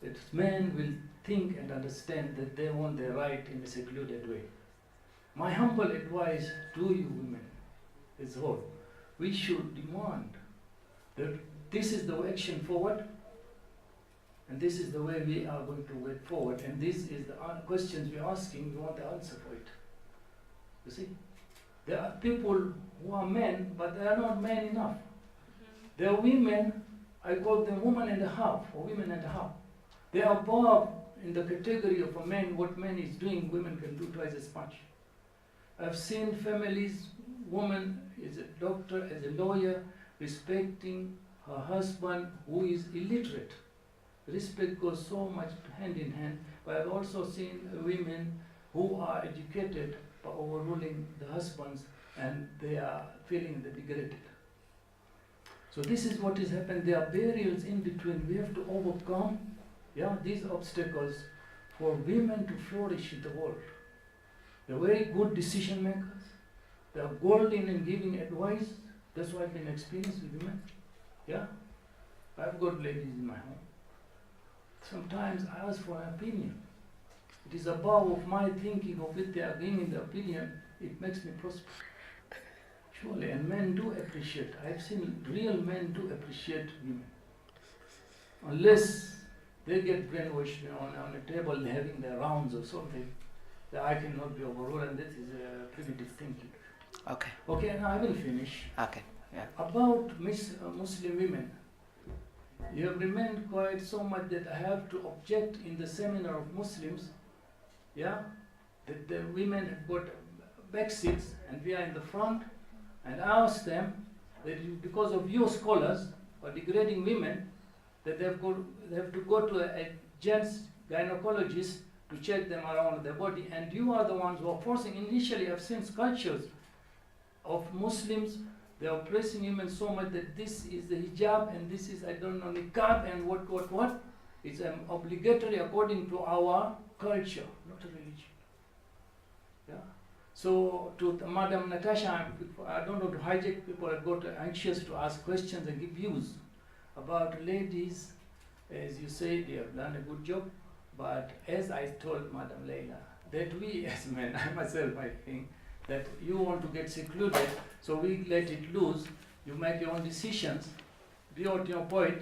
that men will think and understand that they want their right in a secluded way. My humble advice to you women is all. We should demand that this is the action forward, and this is the way we are going to work forward, and this is the questions we're asking, we want the answer for it. You see? There are people who are men, but they are not men enough. There are women, I call them woman and a half, or women and a half. They are above in the category of a man, what man is doing, women can do twice as much. I've seen families, woman is a doctor, as a lawyer, respecting her husband who is illiterate. Respect goes so much hand in hand, but I've also seen women who are educated but overruling the husbands, and they are feeling degraded. So this is what has happened. There are barriers in between. We have to overcome these obstacles for women to flourish in the world. They're very good decision makers. They are golden in giving advice. That's what I've been experiencing with women. Yeah? I've got ladies in my home. Sometimes I ask for an opinion. It is above my thinking of it. They are giving the opinion. It makes me prosper. Surely, and men do appreciate. I've seen real men do appreciate women. Unless they get brainwashed on a table having their rounds or something, that I cannot be overruled, and this is primitive thinking. Okay. Okay, now I will finish. Okay. Yeah. About Muslim women, you have remained quiet so much that I have to object in the seminar of Muslims, that the women have got back seats and we are in the front, and ask them that because of your scholars are degrading women, that they have to go to a gents gynecologist to check them around their body, and you are the ones who are forcing. Initially, I've seen sculptures of Muslims. They are pressing women so much that this is the hijab and this is, I don't know, niqab and what. It's obligatory according to our culture, not a religion. Yeah. So to Madam Natasha, I don't know to hijack people. I got anxious to ask questions and give views about ladies. As you say, they have done a good job. But as I told Madam Lyla, that we as men, I myself, I think, that you want to get secluded, so we let it loose, you make your own decisions, be on your point,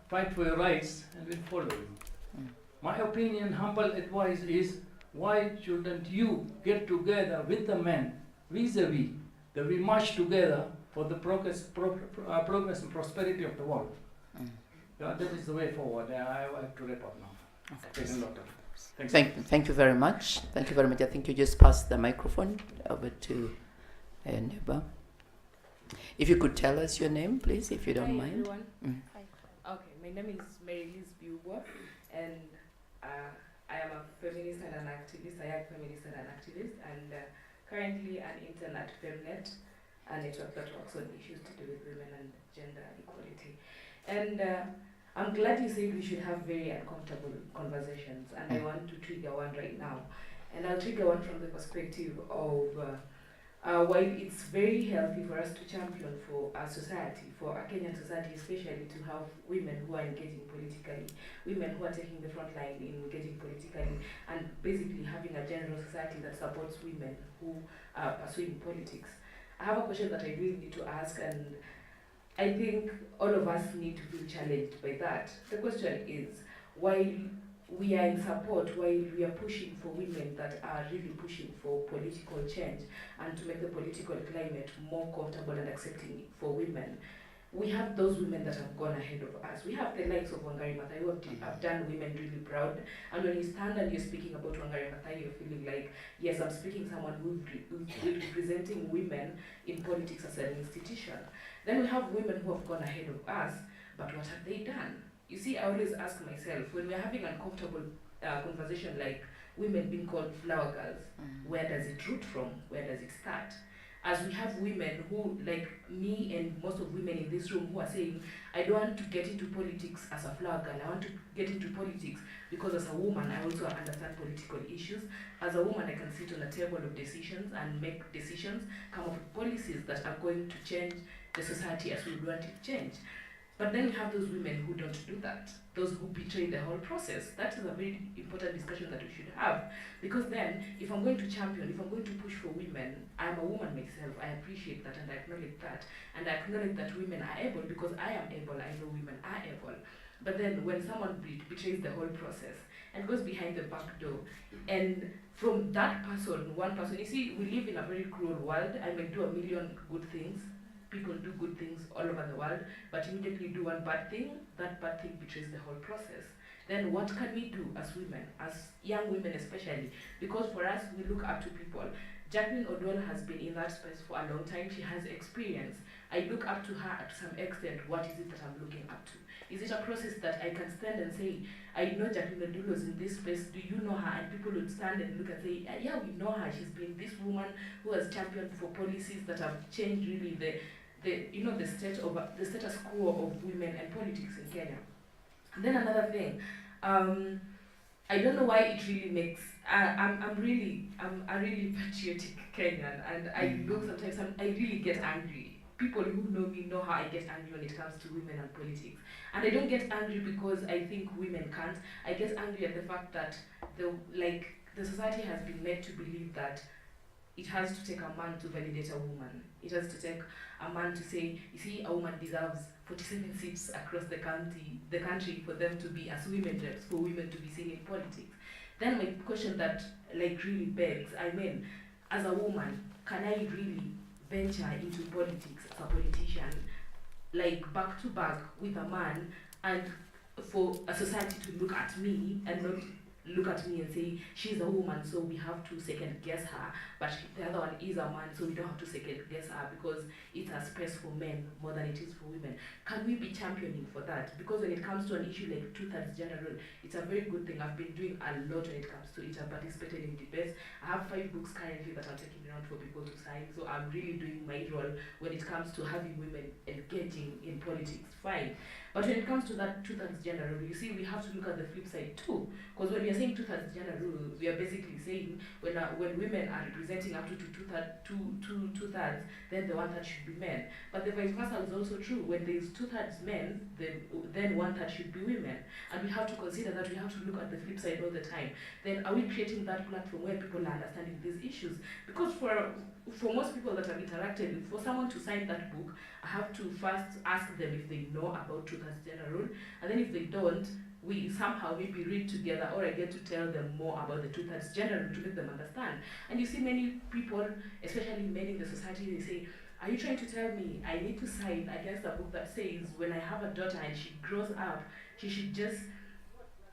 fight for your rights, and we'll follow you. My opinion, humble advice is, why shouldn't you get together with the men, vis-a-vis, that we march together for the progress and prosperity of the world? That is the way forward. I have to wrap up now. Okay. Thank you very much. Thank you very much. I think you just passed the microphone over to a neighbor. If you could tell us your name, please, if you don't mind. Everyone. Okay, my name is Mary-Liz Biugwa, and I am a feminist and an activist, a young feminist and an activist, and currently an intern at FemNet, a network that works on issues to do with women and gender equality. And I'm glad you said we should have very uncomfortable conversations, and I want to trigger one right now. And I'll trigger one from the perspective of why it's very healthy for us to champion for our society, for our Kenyan society especially, to have women who are engaging politically, women who are taking the front line in engaging politically, and basically having a general society that supports women who are pursuing politics. I have a question that I really need to ask, and I think all of us need to feel challenged by that. The question is, while we are in support, while we are pushing for women that are really pushing for political change and to make the political climate more comfortable and accepting for women, we have those women that have gone ahead of us. We have the likes of Wangari Maathai who have done women really proud. And when you stand and you're speaking about Wangari Maathai, you're feeling like, yes, I'm speaking someone who's representing women in politics as an institution. Then we have women who have gone ahead of us, but what have they done? You see, I always ask myself, when we're having uncomfortable conversation like women being called flower girls, where does it root from? Where does it start? As we have women who, like me and most of women in this room, who are saying, I don't want to get into politics as a flower girl, I want to get into politics because as a woman, I also understand political issues. As a woman, I can sit on a table of decisions and make decisions, come up with policies that are going to change the society as we want it to change. But then we have those women who don't do that, those who betray the whole process. That is a very important discussion that we should have. Because then, if I'm going to champion, if I'm going to push for women, I'm a woman myself, I appreciate that and I acknowledge that. And I acknowledge that women are able because I am able, I know women are able. But then when someone betrays the whole process and goes behind the back door, and from that person, one person, you see, we live in a very cruel world. I may do a million good things. People do good things all over the world, but immediately do one bad thing, that bad thing betrays the whole process. Then what can we do as women, as young women especially? Because for us, we look up to people. Jacqueline Oduol has been in that space for a long time. She has experience. I look up to her to some extent. What is it that I'm looking up to? Is it a process that I can stand and say, I know Jacqueline Oduol is in this space, do you know her? And people would stand and look and say, yeah, we know her. She's been this woman who has championed for policies that have changed really the status quo of women and politics in Kenya. And then another thing, I don't know why it really makes. I'm a really patriotic Kenyan, and I look sometimes. I really get angry. People who know me know how I get angry when it comes to women and politics. And I don't get angry because I think women can't. I get angry at the fact that the society has been made to believe that it has to take a man to validate a woman. It has to take a man to say, you see, a woman deserves 47 seats across the country for them to be as women reps, for women to be seen in politics. Then my question that really begs, I mean, as a woman, can I really venture into politics as a politician, back to back with a man, and for a society to look at me and not look at me and say, she's a woman, so we have to second guess her, but the other one is a man, so we don't have to second guess her because it's a space for men more than it is for women. Can we be championing for that? Because when it comes to an issue like 2/3 gender rule, it's a very good thing. I've been doing a lot when it comes to it. I've participated in debates. I have 5 books currently that I'm taking around for people to sign, so I'm really doing my role when it comes to having women engaging in politics. Fine. But when it comes to that 2/3 gender rule, you see, we have to look at the flip side too. Because when we are saying 2/3 gender rule, we are basically saying when women are representing up to 2/3, then the 1/3 should be men. But the vice versa is also true. When there is 2/3 men, then 1/3 should be women. And we have to consider that. We have to look at the flip side all the time. Then are we creating that platform where people are understanding these issues? Because for most people that I've interacted with, for someone to sign that book, I have to first ask them if they know about 2/3 gender rule, and then if they don't, we somehow maybe read together, or I get to tell them more about the 2/3 gender rule to make them understand. And you see many people, especially men in the society, they say, are you trying to tell me I need to sign against a book that says when I have a daughter and she grows up, she should just,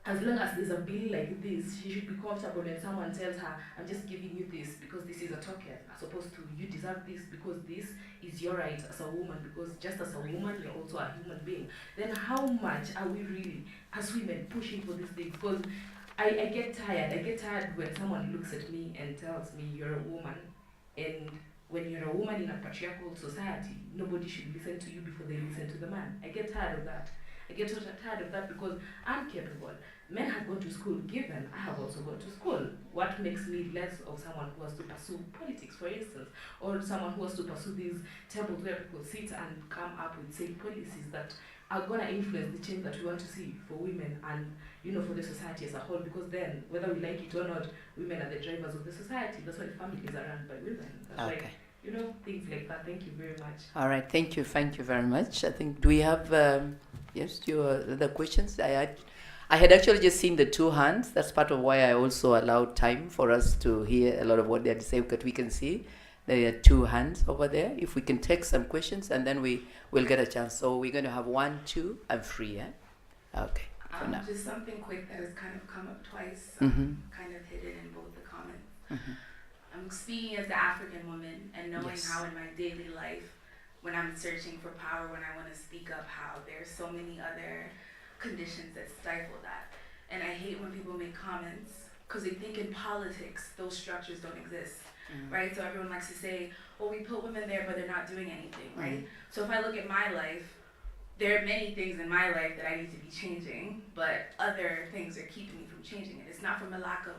as long as there's a bill like this, she should be comfortable when someone tells her, I'm just giving you this because this is a token, as opposed to you deserve this because this is your right as a woman, because just as a woman, you're also a human being. Then how much are we really, as women, pushing for these things? Because I get tired. I get tired when someone looks at me and tells me you're a woman, and when you're a woman in a patriarchal society, nobody should listen to you before they listen to the man. I get tired of that. I get tired of that because I'm capable. Men have gone to school, given I have also gone to school. What makes me less of someone who has to pursue politics, for instance, or someone who has to pursue these tables where people sit and come up with, say, policies that are going to influence the change that we want to see for women and, for the society as a whole, because then, whether we like it or not, women are the drivers of the society. That's why families are run by women. That's okay. Why, things like that. Thank you very much. All right, thank you very much. I think, do we have, your other questions? I had actually just seen the 2 hands. That's part of why I also allowed time for us to hear a lot of what they had to say, that we can see. There are 2 hands over there. If we can take some questions, and then we'll get a chance. So we're going to have 1, 2, and 3. Yeah. Okay. For now. Just something quick that has kind of come up twice, kind of hidden in both the comments. I'm speaking as the African woman and knowing how in my daily life, when I'm searching for power, when I want to speak up, how there's so many other conditions that stifle that. And I hate when people make comments because they think in politics those structures don't exist, right? So everyone likes to say, well, we put women there, but they're not doing anything, right? So if I look at my life, there are many things in my life that I need to be changing, but other things are keeping me from changing it. It's not from a lack of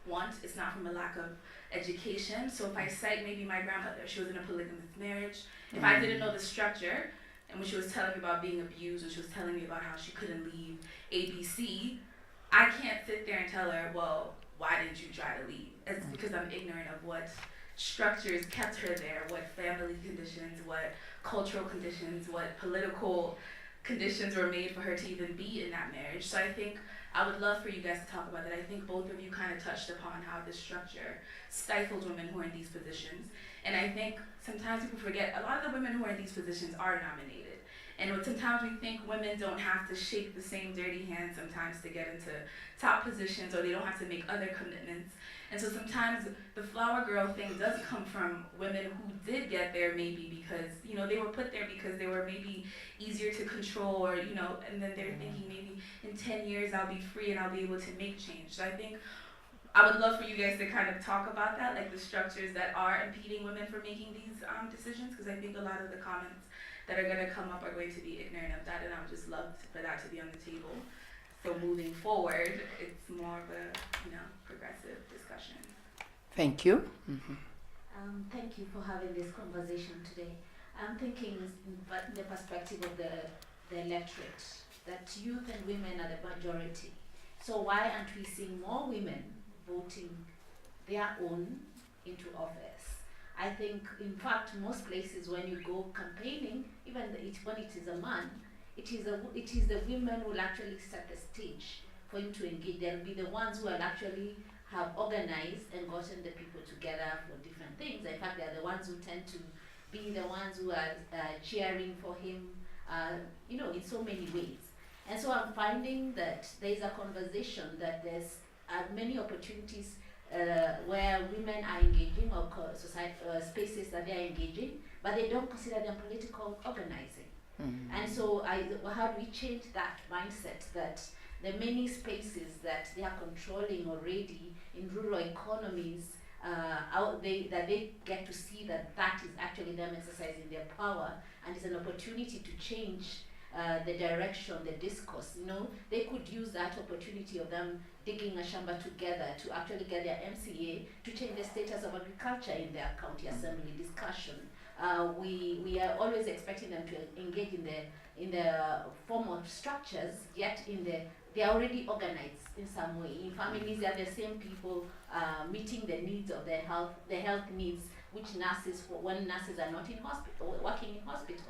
want, it's not from a lack of education. So if I cite maybe my grandmother, she was in a polygamous marriage. If I didn't know the structure, and when she was telling me about being abused, and she was telling me about how she couldn't leave ABC, I can't sit there and tell her, well, why didn't you try to leave? It's because I'm ignorant of what structures kept her there, what family conditions, what cultural conditions, what political conditions were made for her to even be in that marriage. So I think I would love for you guys to talk about that. I think both of you kind of touched upon how this structure stifles women who are in these positions. And I think sometimes people forget a lot of the women who are in these positions are nominated. And sometimes we think women don't have to shake the same dirty hand sometimes to get into top positions, or they don't have to make other commitments. And so sometimes the flower girl thing does come from women who did get there maybe because, you know, they were put there because they were maybe easier to control, or, you know, and then they're thinking maybe in 10 years I'll be free and I'll be able to make change. So I think I would love for you guys to kind of talk about that, like the structures that are impeding women from making these decisions, because I think a lot of the comments that are going to come up are going to be ignorant of that, and I would just love for that to be on the table. So moving forward, it's more of a, you know, progressive discussion. Thank you. Thank you for having this conversation today. I'm thinking in the perspective of the electorate, that youth and women are the majority. So why aren't we seeing more women voting their own into office? I think, in fact, most places when you go campaigning, even when it is a man, it is the women who will actually set the stage for him to engage. They'll be the ones who will actually have organized and gotten the people together for different things. In fact, they're the ones who tend to be the ones who are cheering for him, you know, in so many ways. And so I'm finding that there's a conversation that there's many opportunities where women are engaging, or spaces that they are engaging, but they don't consider them political organizing. And so how do we change that mindset, that the many spaces that they are controlling already in rural economies, that they get to see that is actually them exercising their power, and it's an opportunity to change the direction, the discourse. You know, they could use that opportunity of them digging a shamba together to actually get their MCA to change the status of agriculture in their county assembly discussion. We are always expecting them to engage in the formal structures, yet they are already organized in some way. In families, they are the same people meeting the needs of the health needs, which when nurses are not in hospital, working in hospitals.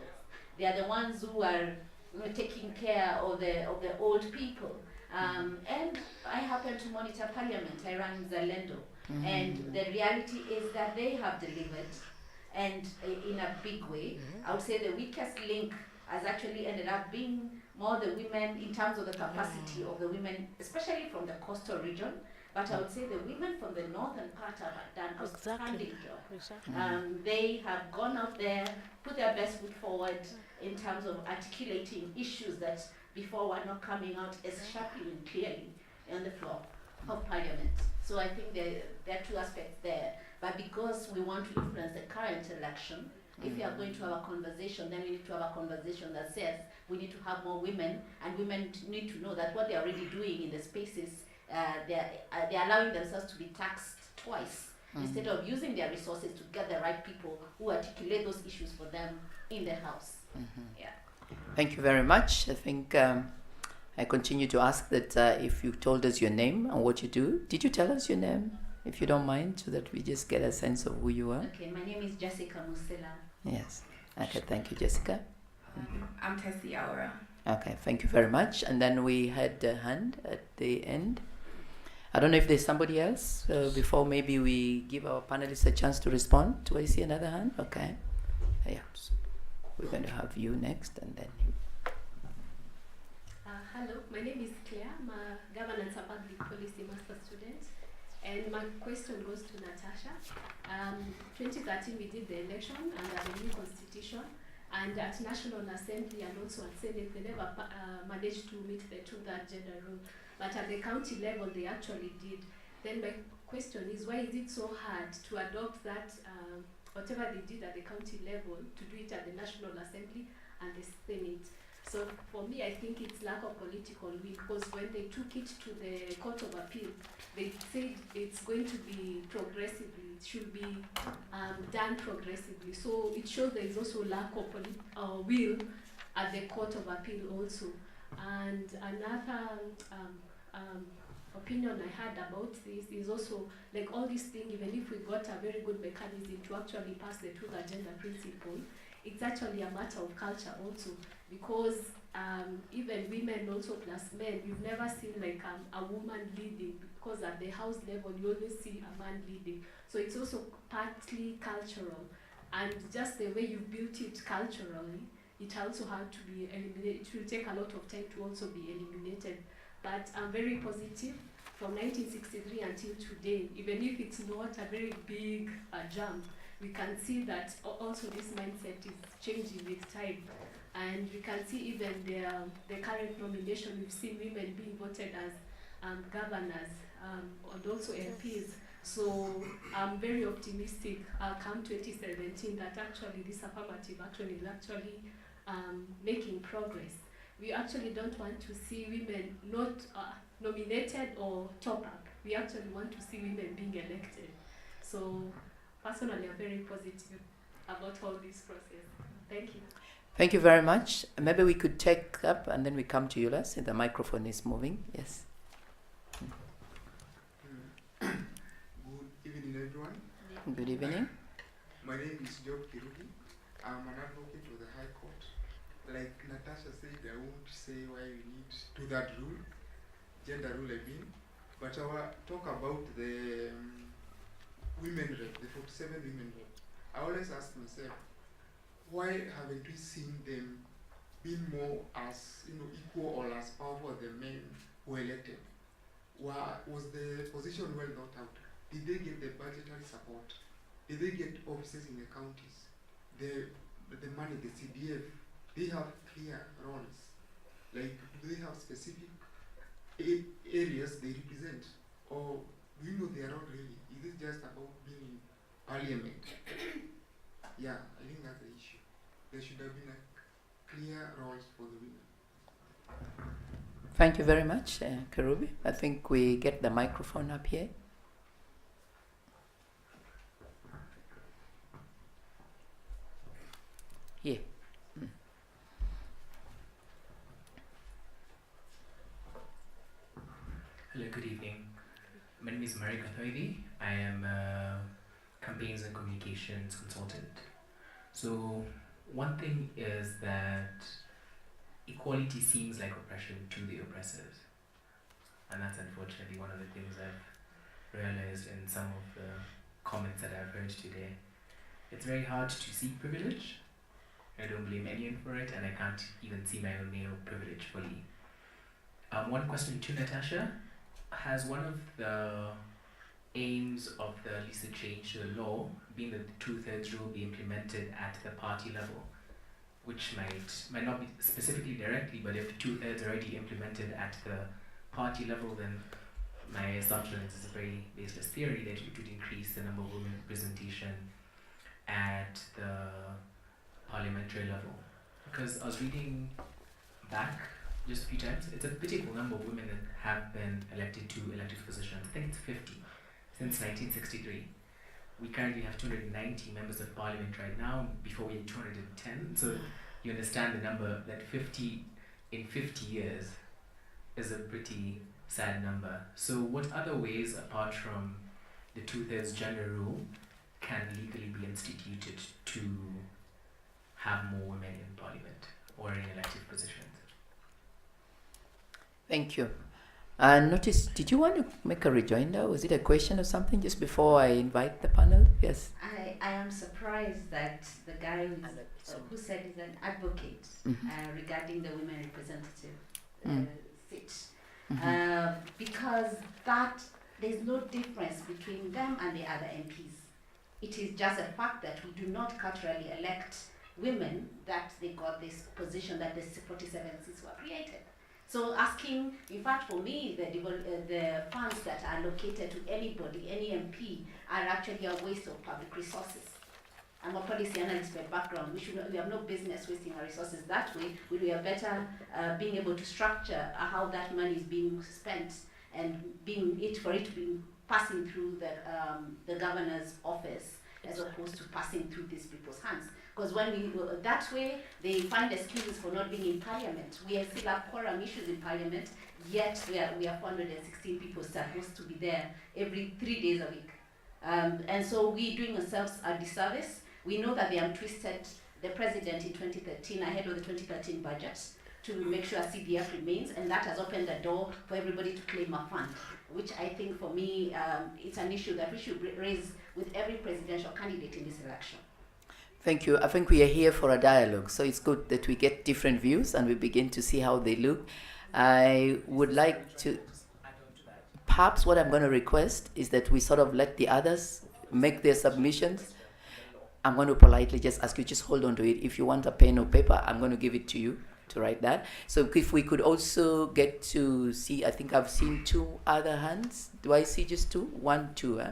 They are the ones who are taking care of the old people. And I happen to monitor Parliament. I run Zalendo. And the reality is that they have delivered, and in a big way. I would say the weakest link has actually ended up being more the women in terms of the capacity of the women, especially from the coastal region. But I would say the women from the northern part have done an outstanding job. They have gone out there, put their best foot forward in terms of articulating issues that before were not coming out as sharply and clearly on the floor of Parliament. So I think there are two aspects there. But because we want to influence the current election, if we are going to have a conversation, then we need to have a conversation that says we need to have more women, and women need to know that what they're already doing in the spaces, they're allowing themselves to be taxed twice, instead of using their resources to get the right people who articulate those issues for them in the House. Yeah. Thank you very much. I think I continue to ask that if you told us your name and what you do. Did you tell us your name, if you don't mind, so that we just get a sense of who you are? Okay, my name is Jessica Musela. Yes. Okay, thank you, Jessica. I'm Tessie Aura. Okay, thank you very much. And then we had a hand at the end. I don't know if there's somebody else before maybe we give our panelists a chance to respond. Do I see another hand? Okay. Yeah. So we're going to have you next and then you. Hello, my name is Claire. I'm a governance and public policy master student. And my question goes to Natasha. 2013 we did the election under the new constitution, and at National Assembly and also at Senate they never managed to meet the 2/3 gender rule. But at the county level they actually did. Then my question is, why is it so hard to adopt that, whatever they did at the county level, to do it at the National Assembly and the Senate? So for me, I think it's lack of political will, because when they took it to the Court of Appeal, they said it's going to be progressively, it should be done progressively. So it shows there is also lack of will at the Court of Appeal also. And another opinion I had about this is also, like all these things, even if we got a very good mechanism to actually pass the truth agenda principle, it's actually a matter of culture also, because even women also plus men, you've never seen like a woman leading, because at the house level you always see a man leading. So it's also partly cultural, and just the way you built it culturally, it also had to be eliminated. It will take a lot of time to also be eliminated. But I'm very positive from 1963 until today, even if it's not a very big jump, we can see that also this mindset is changing with time. And we can see even the current nomination, we've seen women being voted as governors and also MPs. So I'm very optimistic come 2017 that actually this affirmative action is actually making progress. We actually don't want to see women not nominated or top up. We actually want to see women being elected. So personally, I'm very positive about all this process. Thank you. Thank you very much. Maybe we could take up and then we come to you, Les. The microphone is moving. Yes. Good evening, everyone. Good evening. My name is Job Kirugi. I'm an advocate of the High Court. Like Natasha said, I won't say why we need to do that rule, gender rule I mean, but I will talk about the women rep, the 47 women rep. I always ask myself, why haven't we seen them being more as equal or as powerful as the men who elected? Was the position well thought out? Did they get the budgetary support? Did they get offices in the counties? The money, the CDF, they have clear roles. Like, do they have specific areas they represent? Or do you know their role really? Is it just about being in parliament? Yeah, I think that's the issue. There should have been clear roles for the women. Thank you very much, Kerubi. I think we get the microphone up here. Here. Hello, good evening. My name is Mary Goethe-Institut. I am a campaigns and communications consultant. So one thing is that equality seems like oppression to the oppressors. And that's unfortunately one of the things I've realized in some of the comments that I've heard today. It's very hard to see privilege. I don't blame anyone for it, and I can't even see my own male privilege fully. One question to Natasha. Has one of the aims of the recent change to the law been that the 2/3 rule be implemented at the party level, which might not be specifically directly, but if 2/3 are already implemented at the party level, then my assumption is a very baseless theory that it would increase the number of women representation at the parliamentary level. Because I was reading back just a few times, it's a pretty equal number of women that have been elected to elected positions. I think it's 50 since 1963. We currently have 290 members of parliament right now, before we had 210. So you understand the number, that 50 in 50 years is a pretty sad number. So what other ways, apart from the 2/3 gender rule, can legally be instituted to have more women in parliament or in elected positions? Thank you. Notice, did you want to make a rejoinder? Was it a question or something just before I invite the panel? Yes. I am surprised that the guy who said he's an advocate regarding the women representative seat, because that there's no difference between them and the other MPs. It is just a fact that we do not culturally elect women that they got this position, that the 47 seats were created. So asking, in fact, for me, the funds that are allocated to anybody, any MP, are actually a waste of public resources. I'm a policy analyst by background. We have no business wasting our resources that way. We are better being able to structure how that money is being spent and for it to be passing through the governor's office as opposed to passing through these people's hands. Because when that way, they find excuses for not being in parliament. We still have quorum issues in parliament, yet we are 416 people supposed to be there every 3 days a week. And so we're doing ourselves a disservice. We know that they have twisted the president in 2013, ahead of the 2013 budget, to make sure CDF remains, and that has opened the door for everybody to claim a fund, which I think for me, it's an issue that we should raise with every presidential candidate in this election. Thank you. I think we are here for a dialogue, so it's good that we get different views and we begin to see how they look. I would like to, perhaps what I'm going to request is that we sort of let the others make their submissions. I'm going to politely just ask you, just hold on to it. If you want a pen or paper, I'm going to give it to you to write that. So if we could also get to see, I think I've seen 2 other hands. Do I see just 2? 1, 2, huh?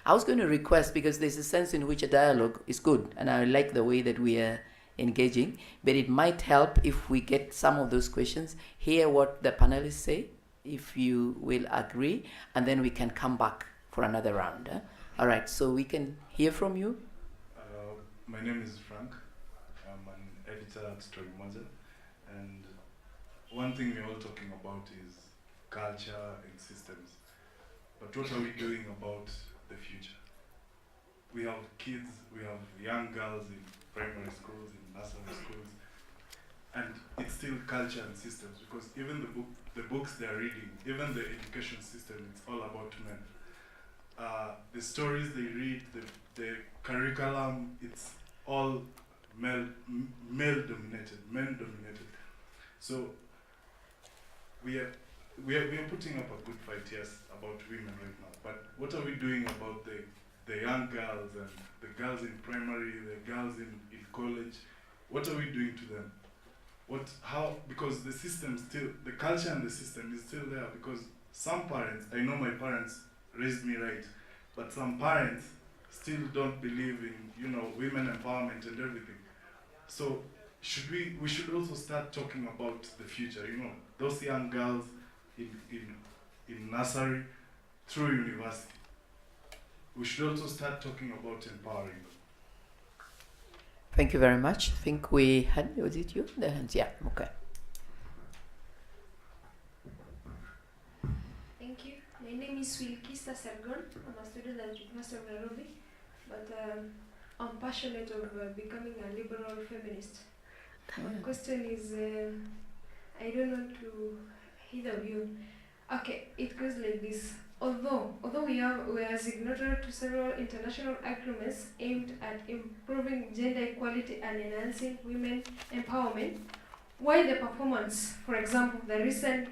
I was going to request, because there's a sense in which a dialogue is good, and I like the way that we are engaging, but it might help if we get some of those questions, hear what the panelists say, if you will agree, and then we can come back for another round. Huh? All right, so we can hear from you. My name is Frank. I'm an editor at Twaweza, and one thing we're all talking about is culture and systems. But what are we doing about the future? We have kids, we have young girls in primary schools, in nursery schools, and it's still culture and systems, because even the books they're reading, even the education system, it's all about men. The stories they read, the curriculum, it's all male-dominated, men-dominated. So we are putting up a good fight, yes, about women right now. But what are we doing about the young girls and the girls in primary, the girls in college? What are we doing to them? Because the system still, the culture and the system is still there, because some parents, I know my parents raised me right, but some parents still don't believe in, women empowerment and everything. So we should also start talking about the future, those young girls in nursery through university. We should also start talking about empowering them. Thank you very much. I think we had, was it you? The hands, yeah, okay. Thank you. My name is Wilkista Sergon. I'm a student at University of Nairobi, but I'm passionate of becoming a liberal feminist. My question is, I don't know to either of you. Okay, it goes like this. Although we are signatory to several international agreements aimed at improving gender equality and enhancing women empowerment, why the performance, for example, the recent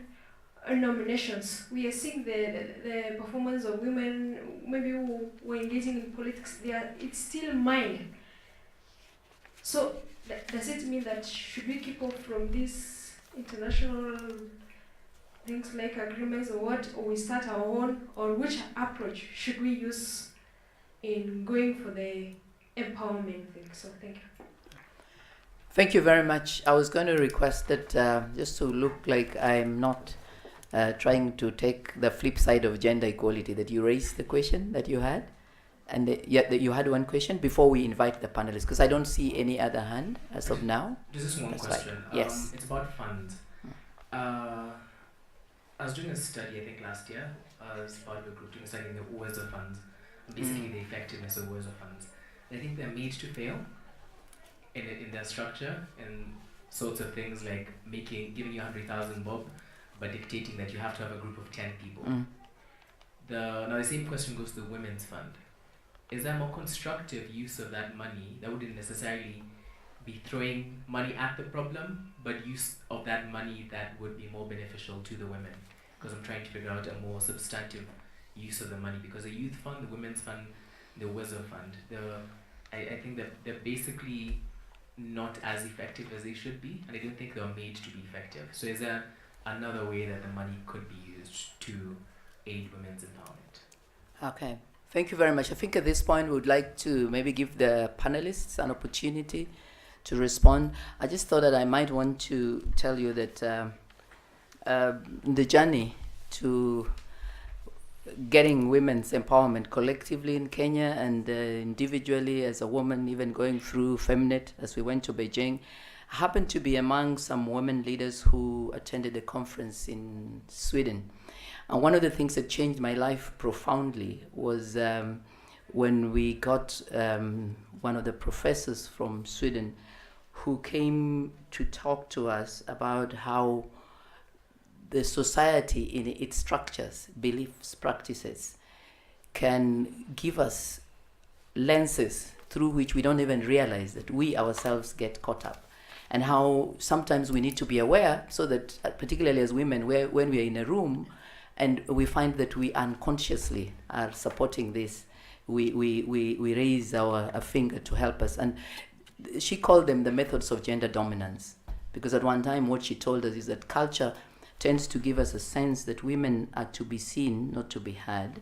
nominations, we are seeing the performance of women, maybe who were engaging in politics, it's still minor. So does it mean that should we keep off from these international things like agreements or we start our own, or which approach should we use in going for the empowerment thing? So thank you. Thank you very much. I was going to request that just to look like I'm not trying to take the flip side of gender equality, that you raised the question that you had, and that you had one question before we invite the panelists, because I don't see any other hand as of now. This is one question. Right. Yes. It's about funds. I was doing a study, I think last year, as part of a group doing a study in the Twaweza funds, basically the effectiveness of Twaweza funds. I think they're made to fail in their structure and sorts of things like giving you 100,000 bob, but dictating that you have to have a group of 10 people. Mm. Now the same question goes to the Women's Fund. Is there more constructive use of that money that wouldn't necessarily be throwing money at the problem, but use of that money that would be more beneficial to the women? Because I'm trying to figure out a more substantive use of the money, because the Youth Fund, the Women's Fund, the Twaweza Fund, I think that they're basically not as effective as they should be, and I don't think they're made to be effective. So is there another way that the money could be used to aid women's empowerment? Okay, thank you very much. I think at this point we would like to maybe give the panelists an opportunity to respond. I just thought that I might want to tell you that the journey to getting women's empowerment collectively in Kenya and individually as a woman, even going through Femnet as we went to Beijing, I happened to be among some women leaders who attended a conference in Sweden. And one of the things that changed my life profoundly was when we got one of the professors from Sweden who came to talk to us about how the society in its structures, beliefs, practices, can give us lenses through which we don't even realize that we ourselves get caught up. And how sometimes we need to be aware so that, particularly as women, when we are in a room and we find that we unconsciously are supporting this, we raise a finger to help us. And she called them the methods of gender dominance, because at one time what she told us is that culture tends to give us a sense that women are to be seen, not to be heard,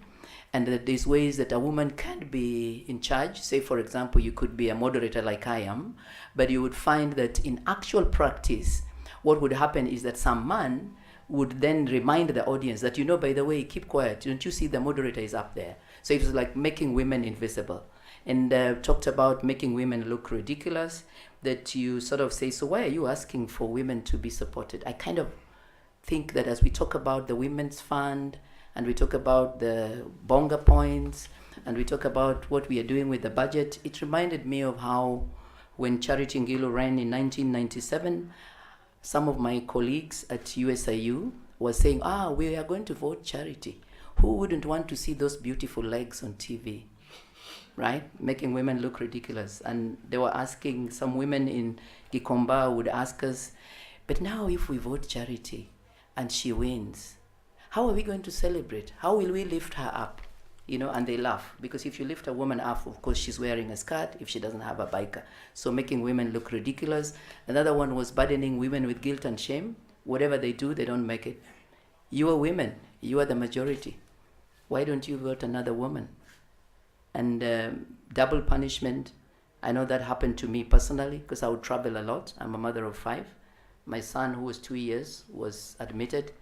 and that there's ways that a woman can be in charge. Say, for example, you could be a moderator like I am, but you would find that in actual practice, what would happen is that some man would then remind the audience that, by the way, keep quiet. Don't you see the moderator is up there? So it was like making women invisible. And talked about making women look ridiculous, that you sort of say, so why are you asking for women to be supported? I kind of think that as we talk about the Women's Fund, and we talk about the bonga points, and we talk about what we are doing with the budget, it reminded me of how when Charity Ngilu ran in 1997, some of my colleagues at USIU were saying, we are going to vote Charity. Who wouldn't want to see those beautiful legs on TV? Right? Making women look ridiculous. And they were asking, some women in Gikomba would ask us, but now if we vote Charity and she wins, how are we going to celebrate? How will we lift her up? And they laugh, because if you lift a woman up, of course she's wearing a skirt if she doesn't have a biker. So making women look ridiculous. Another one was burdening women with guilt and shame. Whatever they do, they don't make it. You are women. You are the majority. Why don't you vote another woman? And double punishment. I know that happened to me personally, because I would travel a lot. I'm a mother of 5. My son, who was 2 years, was admitted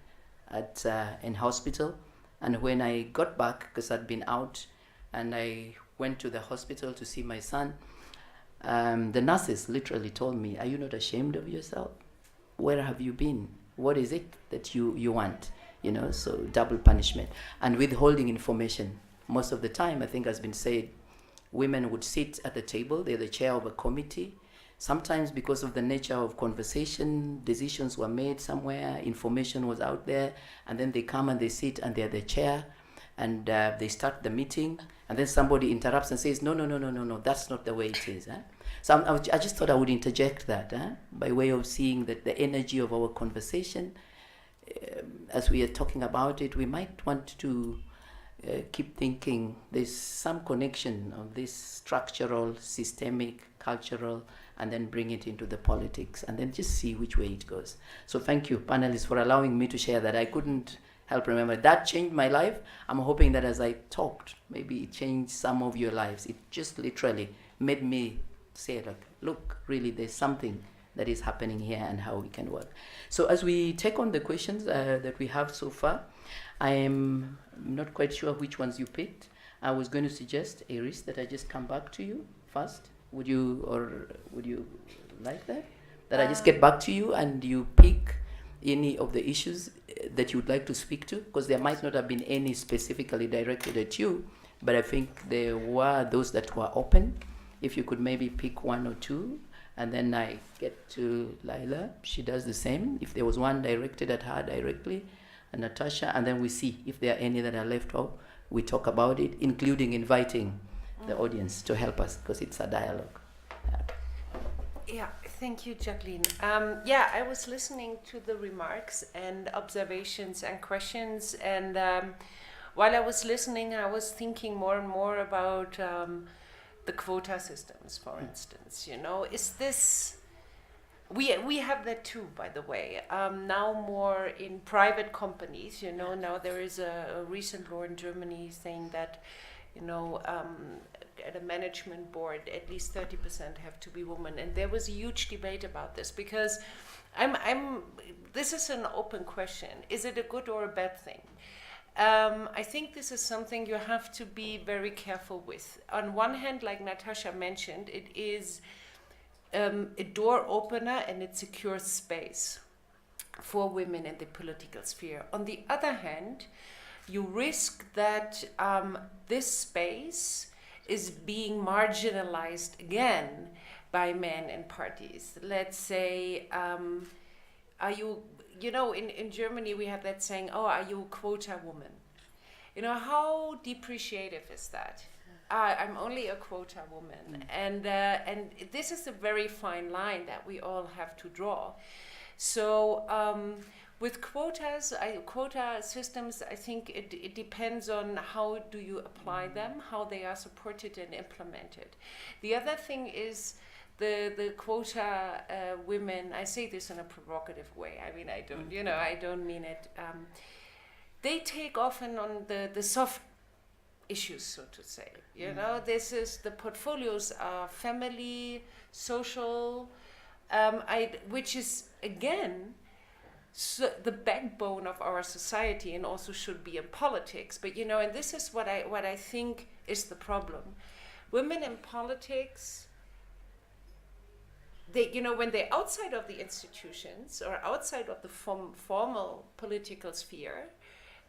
in hospital. And when I got back, because I'd been out, and I went to the hospital to see my son, the nurses literally told me, are you not ashamed of yourself? Where have you been? What is it that you want? So double punishment. And withholding information. Most of the time, I think has been said, women would sit at the table, they're the chair of a committee. Sometimes because of the nature of conversation, decisions were made somewhere, information was out there, and then they come and they sit and they're the chair, and they start the meeting, and then somebody interrupts and says, no, that's not the way it is. So I just thought I would interject that by way of seeing that the energy of our conversation, as we are talking about it, we might want to keep thinking there's some connection of this structural, systemic, cultural, and then bring it into the politics, and then just see which way it goes. So thank you, panelists, for allowing me to share that. I couldn't help remember. That changed my life. I'm hoping that as I talked, maybe it changed some of your lives. It just literally made me say, look, really, there's something that is happening here and how we can work. So as we take on the questions that we have so far, I am not quite sure which ones you picked. I was going to suggest, Iris, that I just come back to you first. Would you like that? That I just get back to you and you pick any of the issues that you would like to speak to? Because there might not have been any specifically directed at you, but I think there were those that were open. If you could maybe pick one or two, And then I get to Lyla, she does the same. If there was one directed at her directly, and Natasha, and then we see if there are any that are left out. We talk about it, including inviting the audience to help us, because it's a dialogue. Yeah, thank you, Jacqueline. I was listening to the remarks and observations and questions, and while I was listening, I was thinking more and more about the quota systems, for instance. You know, is this... We have that too, by the way. Now more in private companies, you know, now there is a recent law in Germany saying that, you know, at a management board, at least 30% have to be women. And there was a huge debate about this, because this is an open question. Is it a good or a bad thing? I think this is something you have to be very careful with. On one hand, like Natasha mentioned, it is a door opener and it secures space for women in the political sphere. On the other hand, you risk that this space is being marginalized again by men in parties. Let's say, are you, you know, in Germany we have that saying, oh, are you a quota woman? You know, how depreciative is that? I'm only a quota woman. And this is a very fine line that we all have to draw. So with quota systems, I think it depends on how do you apply them, how they are supported and implemented. The other thing is the quota women, I say this in a provocative way, I mean, I don't, you know, I don't mean it. They take often on the soft issues, so to say. You know, this is, the portfolios are family, social, which is, again, so the backbone of our society and also should be in politics. But, you know, and this is what I think is the problem. Women in politics, they, you know, when they're outside of the institutions or outside of the formal political sphere,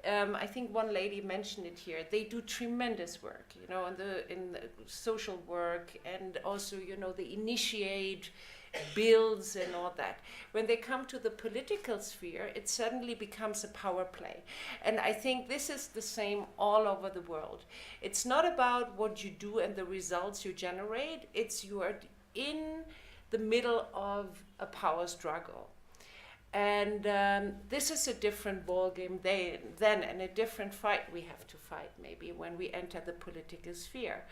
I think one lady mentioned it here, they do tremendous work, you know, in the social work, and also, you know, they initiate bills and all that. When they come to the political sphere, it suddenly becomes a power play. And I think this is the same all over the world. It's not about what you do and the results you generate, it's you are in the middle of a power struggle. And this is a different ballgame then, and a different fight we have to fight maybe when we enter the political sphere.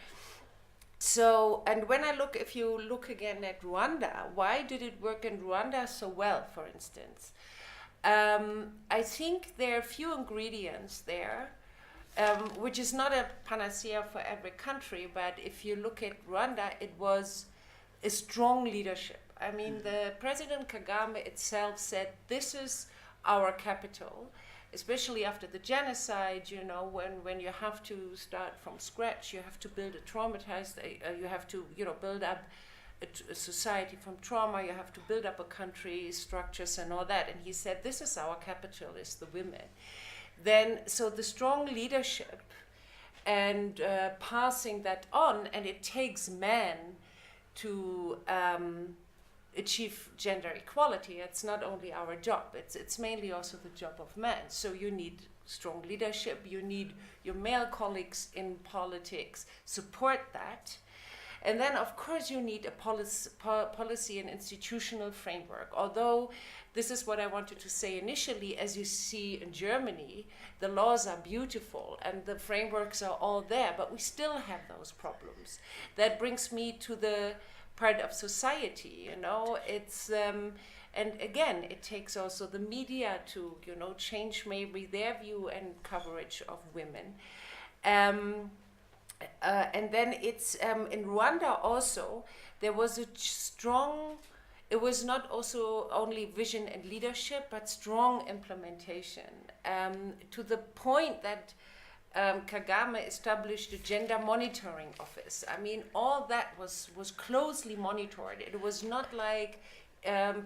So, and when if you look again at Rwanda, why did it work in Rwanda so well, for instance? I think there are few ingredients there, which is not a panacea for every country, but if you look at Rwanda, it was a strong leadership. I mean, the President Kagame itself said, this is our capital, especially after the genocide, you know, when you have to start from scratch, you have to build a traumatized, you have to, you know, build up a society from trauma, you have to build up a country, structures and all that. And he said, this is our capital, is the women. Then, so the strong leadership and passing that on, and it takes men to achieve gender equality. It's not only our job, it's mainly also the job of men. So you need strong leadership, you need your male colleagues in politics support that. And then of course you need a policy and institutional framework. Although this is what I wanted to say initially, as you see in Germany, the laws are beautiful and the frameworks are all there, but we still have those problems. That brings me to the part of society, you know, it's, and again, it takes also the media to, you know, change maybe their view and coverage of women. And then it's, in Rwanda also, there was a strong, it was not also only vision and leadership, but strong implementation, to the point that Kagame established a gender monitoring office. I mean, all that was closely monitored. It was not like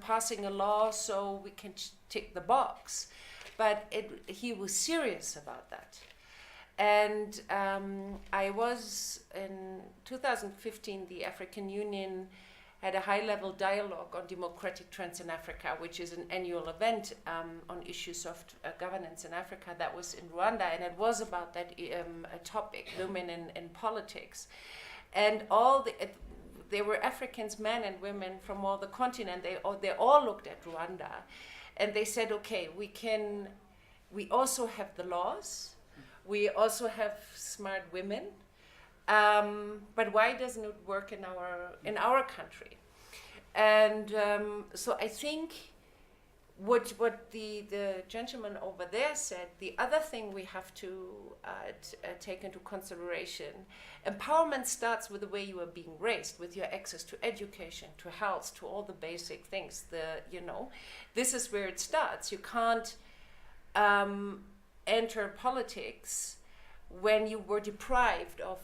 passing a law so we can tick the box, but he was serious about that. And I was, in 2015, the African Union had a high-level dialogue on democratic trends in Africa, which is an annual event on issues of governance in Africa. That was in Rwanda, and it was about that topic, women in politics. And there were Africans, men and women from all the continent. They all looked at Rwanda, and they said, okay, we also have the laws, we also have smart women, but why doesn't it work in our country? And so I think what the gentleman over there said, the other thing we have to take into consideration, empowerment starts with the way you are being raised, with your access to education, to health, to all the basic things. This is where it starts. You can't enter politics when you were deprived of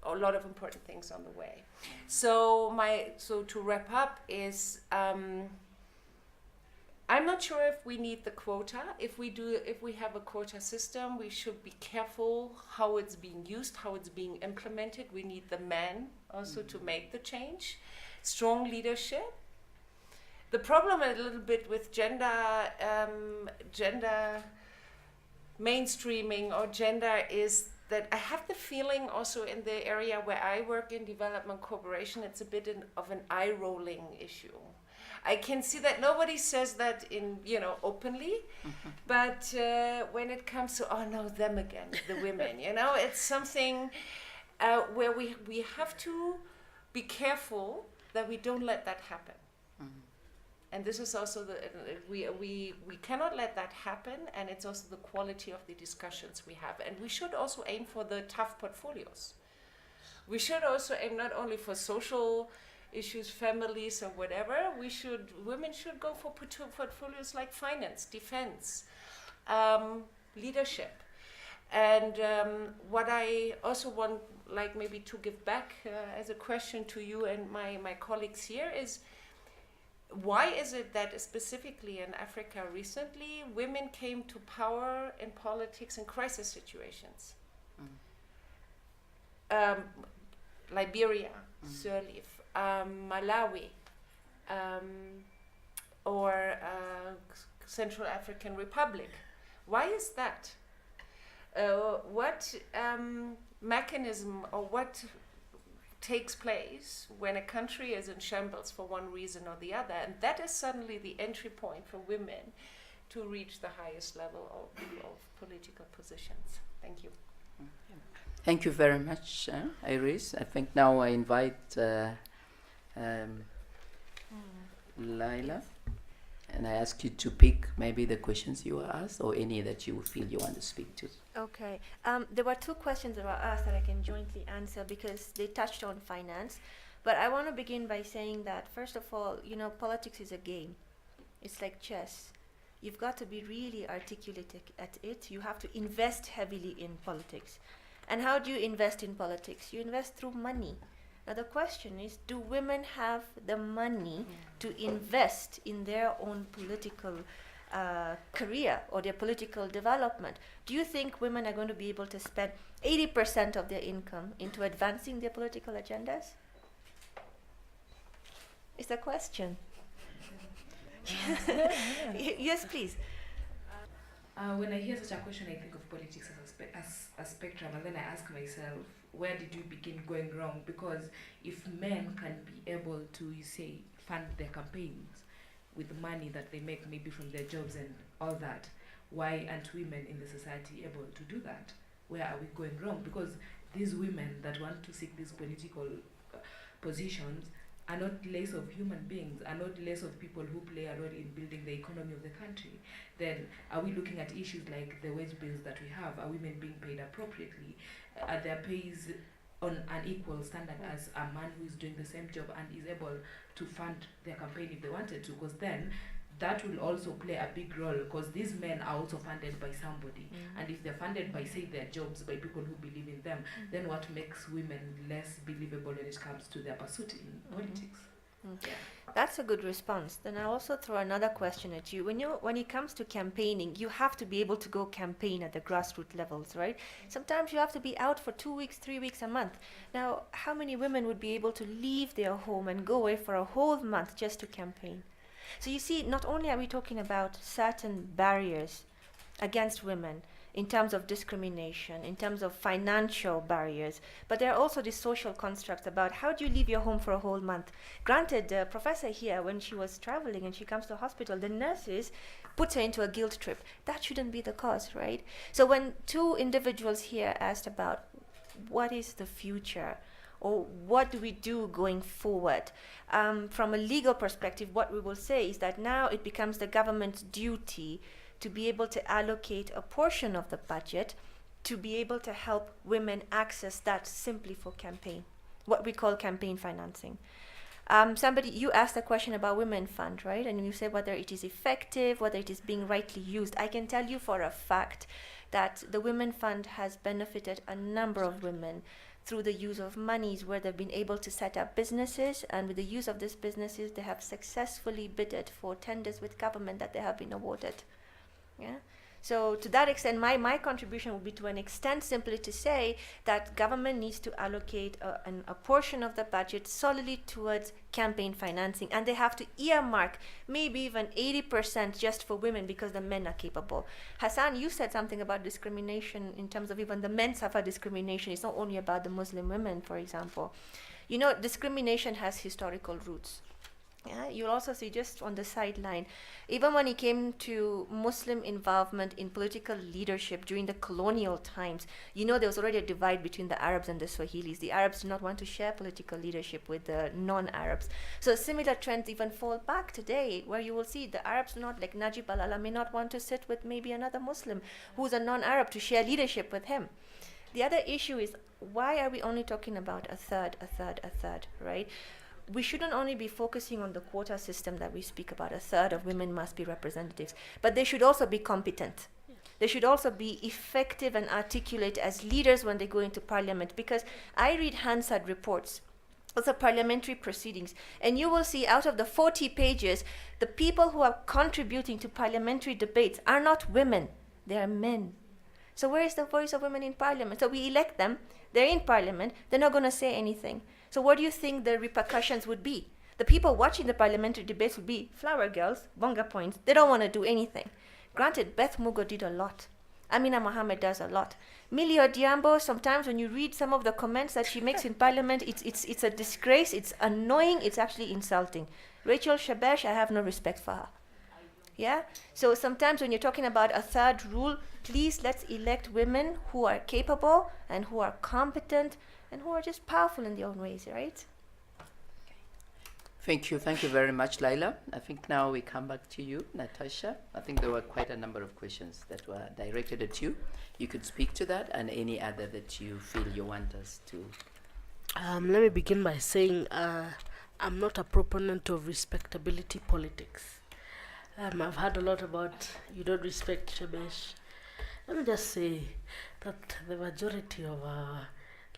a lot of important things on the way. So to wrap up is, I'm not sure if we need the quota. If we have a quota system, we should be careful how it's being used, how it's being implemented. We need the men also to make the change. Strong leadership. The problem a little bit with gender mainstreaming or gender is that I have the feeling also in the area where I work in development cooperation, it's a bit of an eye-rolling issue. I can see that nobody says that openly, but when it comes to, oh no, them again, the women, it's something where we have to be careful that we don't let that happen. And this is also we cannot let that happen, and it's also the quality of the discussions we have. And we should also aim for the tough portfolios. We should also aim not only for social issues, families, or whatever. Women should go for portfolios like finance, defense, leadership. And what I also want, like maybe to give back as a question to you and my colleagues here is, why is it that specifically in Africa recently, women came to power in politics in crisis situations? Liberia, Sirleaf, Malawi, or Central African Republic. Why is that? What mechanism or what takes place when a country is in shambles for one reason or the other, and that is suddenly the entry point for women to reach the highest level of political positions. Thank you. Thank you very much, Iris. I think now I invite Lyla, and I ask you to pick maybe the questions you were asked or any that you feel you want to speak to. Okay. There were two questions that were asked that I can jointly answer because they touched on finance. But I want to begin by saying that, first of all, politics is a game. It's like chess. You've got to be really articulate at it. You have to invest heavily in politics. And how do you invest in politics? You invest through money. Now the question is, do women have the money to invest in their own political career or their political development? Do you think women are going to be able to spend 80% of their income into advancing their political agendas? It's a question. Yes, please. When I hear such a question, I think of politics as a spectrum, and then I ask myself, where did you begin going wrong? Because if men can be able to, fund their campaigns with the money that they make maybe from their jobs and all that, why aren't women in the society able to do that? Where are we going wrong? Because these women that want to seek these political positions are not less of human beings, are not less of people who play a role in building the economy of the country. Then are we looking at issues like the wage bills that we have? Are women being paid appropriately? Are their pays on an equal standard as a man who is doing the same job and is able to fund their campaign if they wanted to? Because then that will also play a big role, because these men are also funded by somebody. And if they're funded by, say, their jobs, by people who believe in them, then what makes women less believable when it comes to their pursuit in politics? That's a good response. Then I'll also throw another question at you. When it comes to campaigning, you have to be able to go campaign at the grassroots levels, right? Sometimes you have to be out for 2 weeks, 3 weeks, a month. Now, how many women would be able to leave their home and go away for a whole month just to campaign? So you see, not only are we talking about certain barriers against women, in terms of discrimination, in terms of financial barriers, but there are also these social constructs about how do you leave your home for a whole month. Granted, the professor here, when she was traveling and she comes to hospital, the nurses put her into a guilt trip. That shouldn't be the cause, right? So when two individuals here asked about what is the future, or what do we do going forward? From a legal perspective, what we will say is that now it becomes the government's duty to be able to allocate a portion of the budget to be able to help women access that simply for campaign, what we call campaign financing. You asked a question about Women Fund, right? And you said whether it is effective, whether it is being rightly used. I can tell you for a fact that the Women Fund has benefited a number of women through the use of monies where they've been able to set up businesses, and with the use of these businesses, they have successfully bidded for tenders with government that they have been awarded. Yeah. So to that extent, my contribution would be to an extent simply to say that government needs to allocate a portion of the budget solely towards campaign financing, and they have to earmark maybe even 80% just for women because the men are capable. Hassan, you said something about discrimination in terms of even the men suffer discrimination. It's not only about the Muslim women, for example. You know, discrimination has historical roots. Yeah, you'll also see just on the sideline, even when it came to Muslim involvement in political leadership during the colonial times, you know there was already a divide between the Arabs and the Swahilis. The Arabs did not want to share political leadership with the non-Arabs. So similar trends even fall back today, where you will see the Arabs not, like Najib al-Ala, may not want to sit with maybe another Muslim who's a non-Arab to share leadership with him. The other issue is, why are we only talking about a third, right? We shouldn't only be focusing on the quota system that we speak about. A third of women must be representatives, but they should also be competent. They should also be effective and articulate as leaders when they go into parliament, because I read Hansard reports, also parliamentary proceedings, and you will see out of the 40 pages, the people who are contributing to parliamentary debates are not women, they are men. So where is the voice of women in parliament? So we elect them, they're in parliament, they're not going to say anything. So what do you think the repercussions would be? The people watching the parliamentary debates would be flower girls, bonga points. They don't want to do anything. Granted, Beth Mugo did a lot. Amina Mohammed does a lot. Millie Odhiambo, sometimes when you read some of the comments that she makes in parliament, it's a disgrace, it's annoying, it's actually insulting. Rachel Shabesh, I have no respect for her. Yeah? So sometimes when you're talking about a third rule, please let's elect women who are capable and who are competent and who are just powerful in their own ways, right? Thank you very much, Lyla. I think now we come back to you, Natasha. I think there were quite a number of questions that were directed at you. You could speak to that and any other that you feel you want us to. Let me begin by saying I'm not a proponent of respectability politics. I've heard a lot about you don't respect Shabesh. Let me just say that the majority of our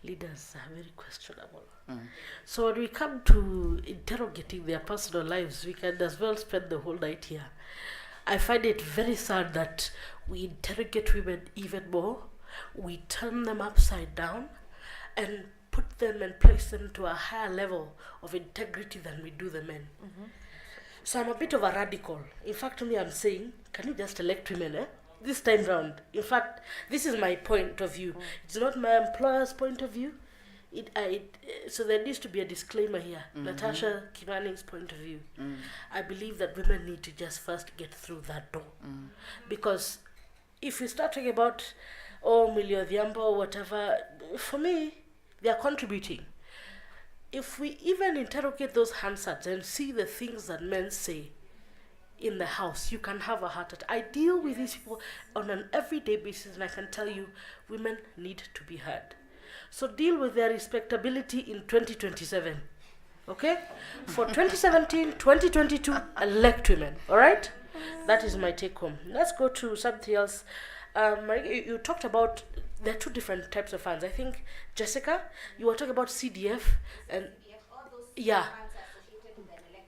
leaders are very questionable. So when we come to interrogating their personal lives, we can as well spend the whole night here. I find it very sad that we interrogate women even more, we turn them upside down and put them and place them to a higher level of integrity than we do the men. So I'm a bit of a radical. In fact, to me, I'm saying, can you just elect women, this time round? In fact, this is my point of view. It's not my employer's point of view. So there needs to be a disclaimer here. Natasha Kimani's point of view. I believe that women need to just first get through that door. Because if we start talking about, Millie Odhiambo or whatever, for me, they are contributing. If we even interrogate those Hansards and see the things that men say in the house, you can have a heart attack. I deal with these people on an everyday basis, and I can tell you, women need to be heard. So deal with their respectability in 2027, okay? For 2017, 2022, elect women, all right? That is my take home. Let's go to something else. You talked about, there are two different types of funds. I think, Jessica, you were talking about CDF and, yeah.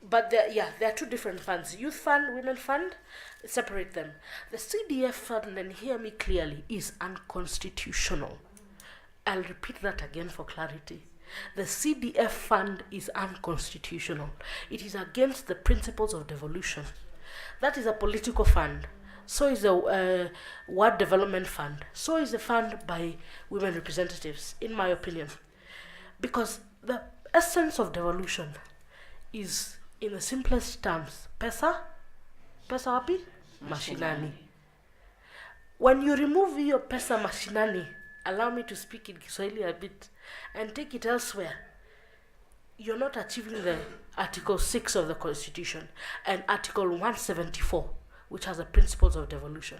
But there are two different funds. Youth fund, women fund, separate them. The CDF fund, and hear me clearly, is unconstitutional. I'll repeat that again for clarity. The CDF fund is unconstitutional. It is against the principles of devolution. That is a political fund. So is a ward development fund. So is a fund by women representatives, in my opinion. Because the essence of devolution is, in the simplest terms, pesa wapi? Mashinani. When you remove your pesa mashinani, allow me to speak in Kiswahili a bit, and take it elsewhere, you're not achieving the Article 6 of the Constitution and Article 174, which has the principles of devolution.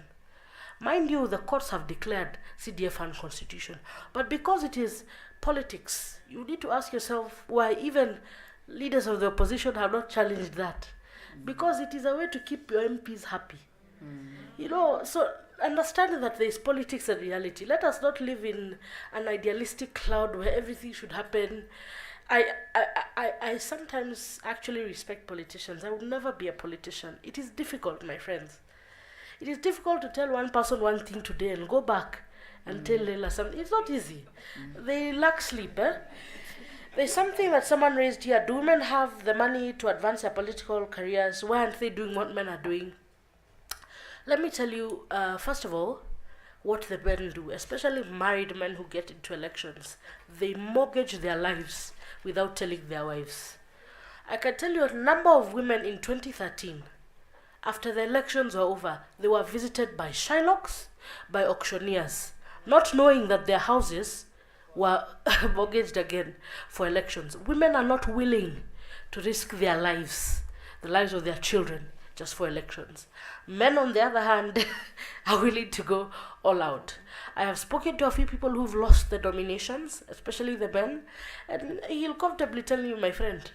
Mind you, the courts have declared CDF unconstitutional, but because it is politics, you need to ask yourself why even leaders of the opposition have not challenged that. Because it is a way to keep your MPs happy. You know, so understanding that there is politics and reality. Let us not live in an idealistic cloud where everything should happen. I sometimes actually respect politicians. I would never be a politician. It is difficult, my friends. It is difficult to tell one person one thing today and go back and tell Lyla something. It's not easy. They lack sleep. There's something that someone raised here. Do women have the money to advance their political careers? Why aren't they doing what men are doing? Let me tell you, first of all, what the men do, especially married men who get into elections. They mortgage their lives without telling their wives. I can tell you a number of women in 2013, after the elections were over, they were visited by Shylocks, by auctioneers, not knowing that their houses were mortgaged again for elections. Women are not willing to risk their lives, the lives of their children, just for elections. Men, on the other hand, are willing to go all out. I have spoken to a few people who've lost the nominations, especially the men, and he'll comfortably tell you, my friend,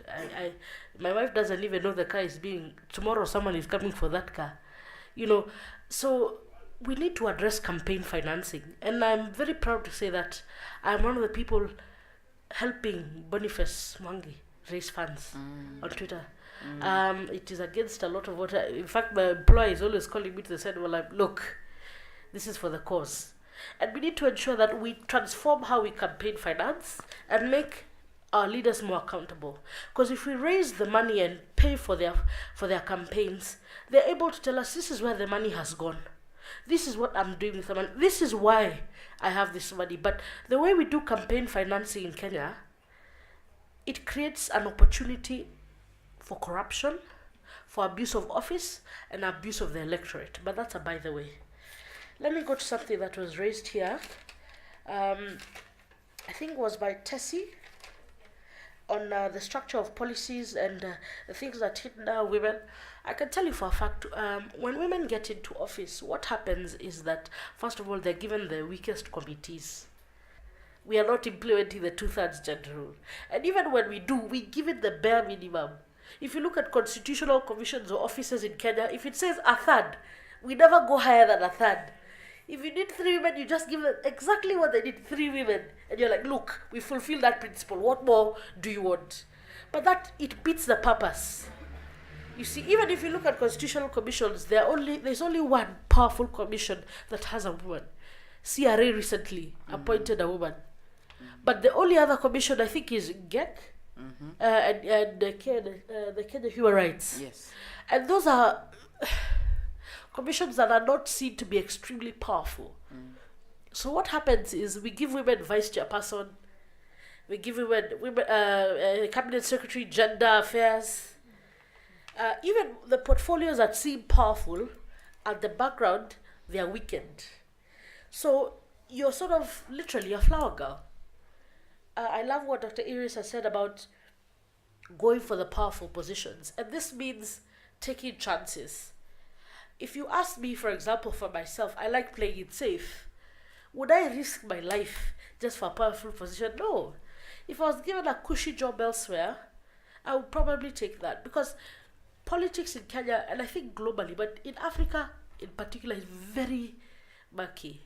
my wife doesn't even know the car is being, tomorrow someone is coming for that car. You know, so we need to address campaign financing. And I'm very proud to say that I'm one of the people helping Boniface Mwangi raise funds on Twitter. It is against a lot of what in fact, my employer is always calling me to say, well, look, this is for the cause. And we need to ensure that we transform how we campaign finance and make our leaders more accountable. Because if we raise the money and pay for their campaigns, they're able to tell us, this is where the money has gone. This is what I'm doing with the money. This is why I have this money. But the way we do campaign financing in Kenya, it creates an opportunity for corruption, for abuse of office, and abuse of the electorate. But that's a by the way. Let me go to something that was raised here. I think it was by Tessie on the structure of policies and the things that hit women. I can tell you for a fact, when women get into office, what happens is that, first of all, they're given the weakest committees. We are not implementing the 2/3 gender rule. And even when we do, we give it the bare minimum. If you look at constitutional commissions or offices in Kenya, if it says a third, we never go higher than a third. If you need 3 women, you just give them exactly what they need, 3 women. And you're like, look, we fulfill that principle. What more do you want? But that, it beats the purpose. You see, even if you look at constitutional commissions, there's only one powerful commission that has a woman. CRA recently appointed a woman. But the only other commission, I think, is GEC and the Kenya Human Rights. Yes. And those are commissions that are not seen to be extremely powerful. So what happens is we give women vice chairperson, we give women cabinet secretary, gender affairs. Even the portfolios that seem powerful, at the background, they are weakened. So you're sort of literally a flower girl. I love what Dr. Iris has said about going for the powerful positions. And this means taking chances. If you ask me, for example, for myself, I like playing it safe. Would I risk my life just for a powerful position? No. If I was given a cushy job elsewhere, I would probably take that. Because politics in Kenya, and I think globally, but in Africa in particular, is very murky.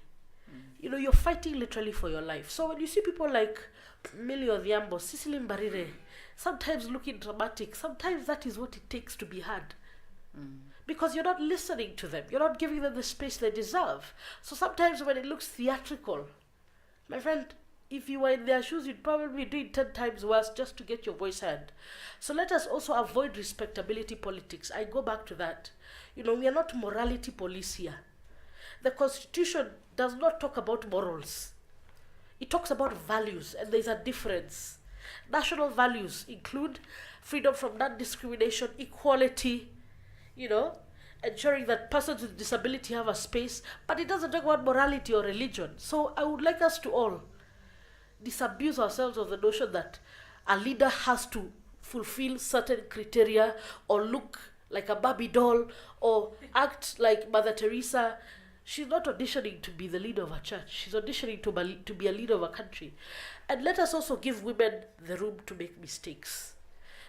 You know, you're fighting literally for your life. So when you see people like Millie Odhiambo, Cecily Mbarire, sometimes looking dramatic, sometimes that is what it takes to be heard. Because you're not listening to them. You're not giving them the space they deserve. So sometimes when it looks theatrical, my friend, if you were in their shoes, you'd probably be doing 10 times worse just to get your voice heard. So let us also avoid respectability politics. I go back to that. You know, we are not morality police here. The Constitution does not talk about morals. It talks about values, and there's a difference. National values include freedom from non-discrimination, equality, you know, ensuring that persons with disability have a space, but it doesn't talk about morality or religion. So I would like us to all disabuse ourselves of the notion that a leader has to fulfill certain criteria or look like a Barbie doll or act like Mother Teresa. She's not auditioning to be the leader of a church. She's auditioning to be a leader of a country. And let us also give women the room to make mistakes.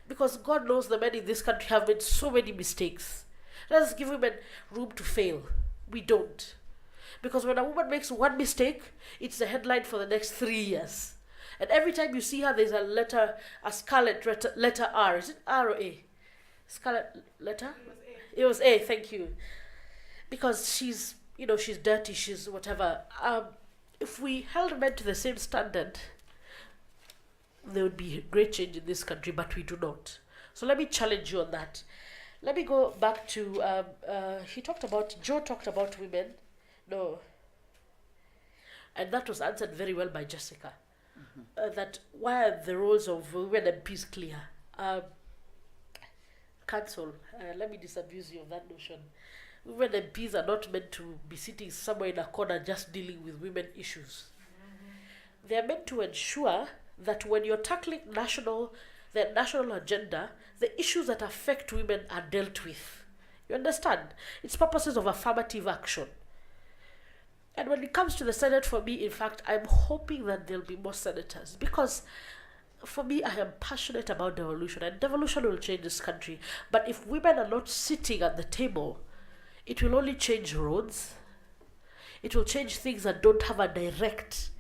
Because God knows the men in this country have made so many mistakes. Let us give women room to fail. We don't. Because when a woman makes one mistake, it's the headline for the next 3 years. And every time you see her, there's a scarlet letter R. Is it R or A? Scarlet letter? It was A, thank you. Because she's, you know, she's dirty, she's whatever. If we held men to the same standard, there would be great change in this country, but we do not. So let me challenge you on that. Let me go back to, Joe talked about women. No. And that was answered very well by Jessica. That why are the roles of women MPs clear? Council, let me disabuse you of that notion. Women MPs are not meant to be sitting somewhere in a corner just dealing with women issues. They are meant to ensure that when you're tackling the national agenda, the issues that affect women are dealt with. You understand? It's purposes of affirmative action. And when it comes to the Senate, for me, in fact, I'm hoping that there'll be more senators. Because for me, I am passionate about devolution. And devolution will change this country. But if women are not sitting at the table, it will only change roads. It will change things that don't have a direct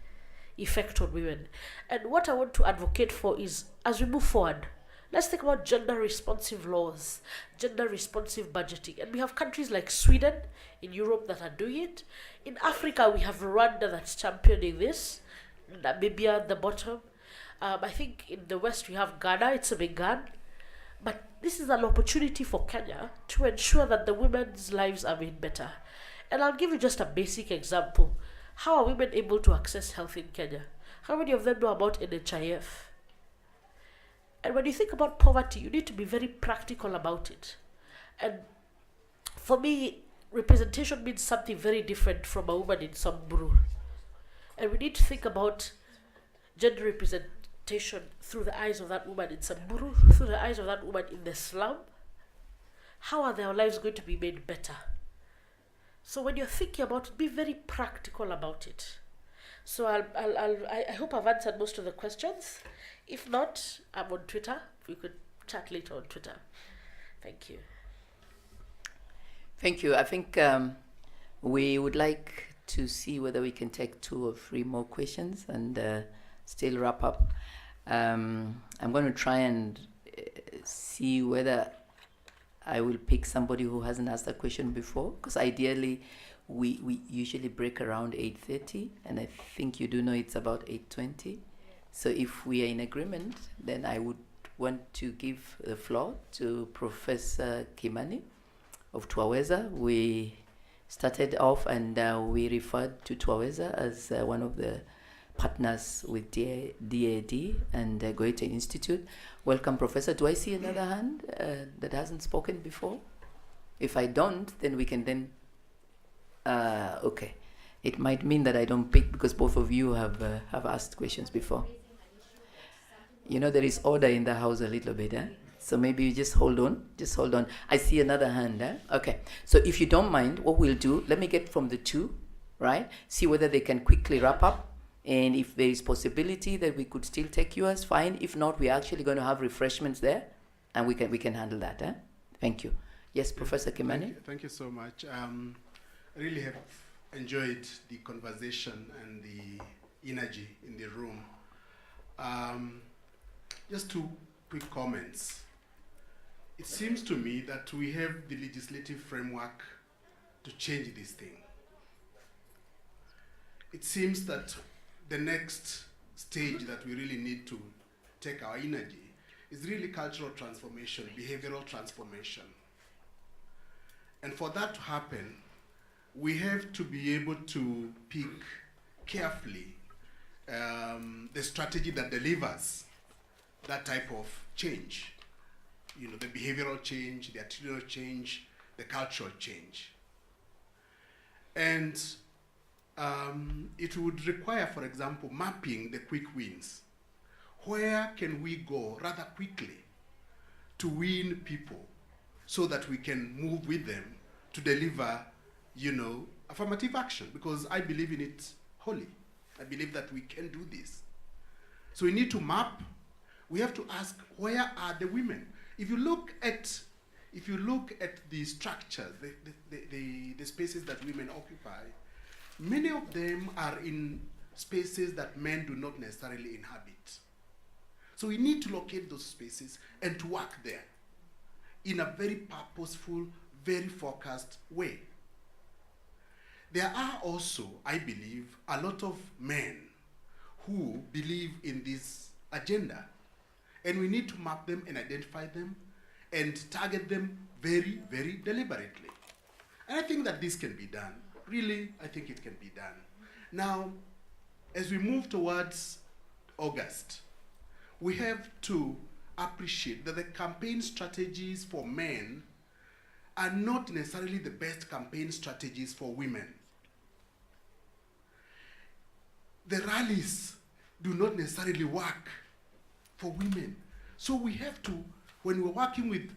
effect on women. And what I want to advocate for is, as we move forward, let's think about gender-responsive laws, gender-responsive budgeting. And we have countries like Sweden in Europe that are doing it. In Africa, we have Rwanda that's championing this. Namibia at the bottom. I think in the West, we have Ghana. It's a big gun. But this is an opportunity for Kenya to ensure that the women's lives are made better. And I'll give you just a basic example. How are women able to access health in Kenya? How many of them know about NHIF? And when you think about poverty, you need to be very practical about it. And for me, representation means something very different from a woman in Samburu. And we need to think about gender representation through the eyes of that woman in Samburu, through the eyes of that woman in the slum. How are their lives going to be made better? So when you're thinking about it, be very practical about it. So I hope I've answered most of the questions. If not, I'm on Twitter. We could chat later on Twitter. Thank you. Thank you. I think we would like to see whether we can take 2 or 3 more questions and still wrap up. I'm going to try and see whether I will pick somebody who hasn't asked a question before, because ideally we usually break around 8:30, and I think you do know it's about 8:20. So if we are in agreement, then I would want to give the floor to Professor Kimani of Twaweza. We started off and we referred to Twaweza as one of the partners with DAAD and Goethe-Institut. Welcome, Professor. Do I see another hand that hasn't spoken before? If I don't, then we can then... okay. It might mean that I don't pick because both of you have asked questions before. You know, there is order in the house a little bit, eh? So maybe you just hold on. Just hold on. I see another hand, eh? Okay. So if you don't mind, what we'll do, let me get from the 2, right? See whether they can quickly wrap up. And if there is possibility that we could still take yours, fine. If not, we're actually going to have refreshments there, and we can handle that. Thank you. Yes, Professor Kimani. Thank you so much. I really have enjoyed the conversation and the energy in the room. Just two quick comments. It seems to me that we have the legislative framework to change this thing. It seems that the next stage that we really need to take our energy is really cultural transformation, behavioral transformation. And for that to happen, we have to be able to pick carefully the strategy that delivers that type of change. You know, the behavioral change, the attitudinal change, the cultural change. And it would require, for example, mapping the quick wins. Where can we go rather quickly to win people so that we can move with them to deliver, you know, affirmative action? Because I believe in it wholly. I believe that we can do this. So we need to map. We have to ask, where are the women? If you look at the structures, the spaces that women occupy, many of them are in spaces that men do not necessarily inhabit. So we need to locate those spaces and to work there in a very purposeful, very focused way. There are also, I believe, a lot of men who believe in this agenda, and we need to map them and identify them and target them very, very deliberately. And I think that this can be done. Really, I think it can be done. Now, as we move towards August, we have to appreciate that the campaign strategies for men are not necessarily the best campaign strategies for women. The rallies do not necessarily work for women. So we have to, when we're working with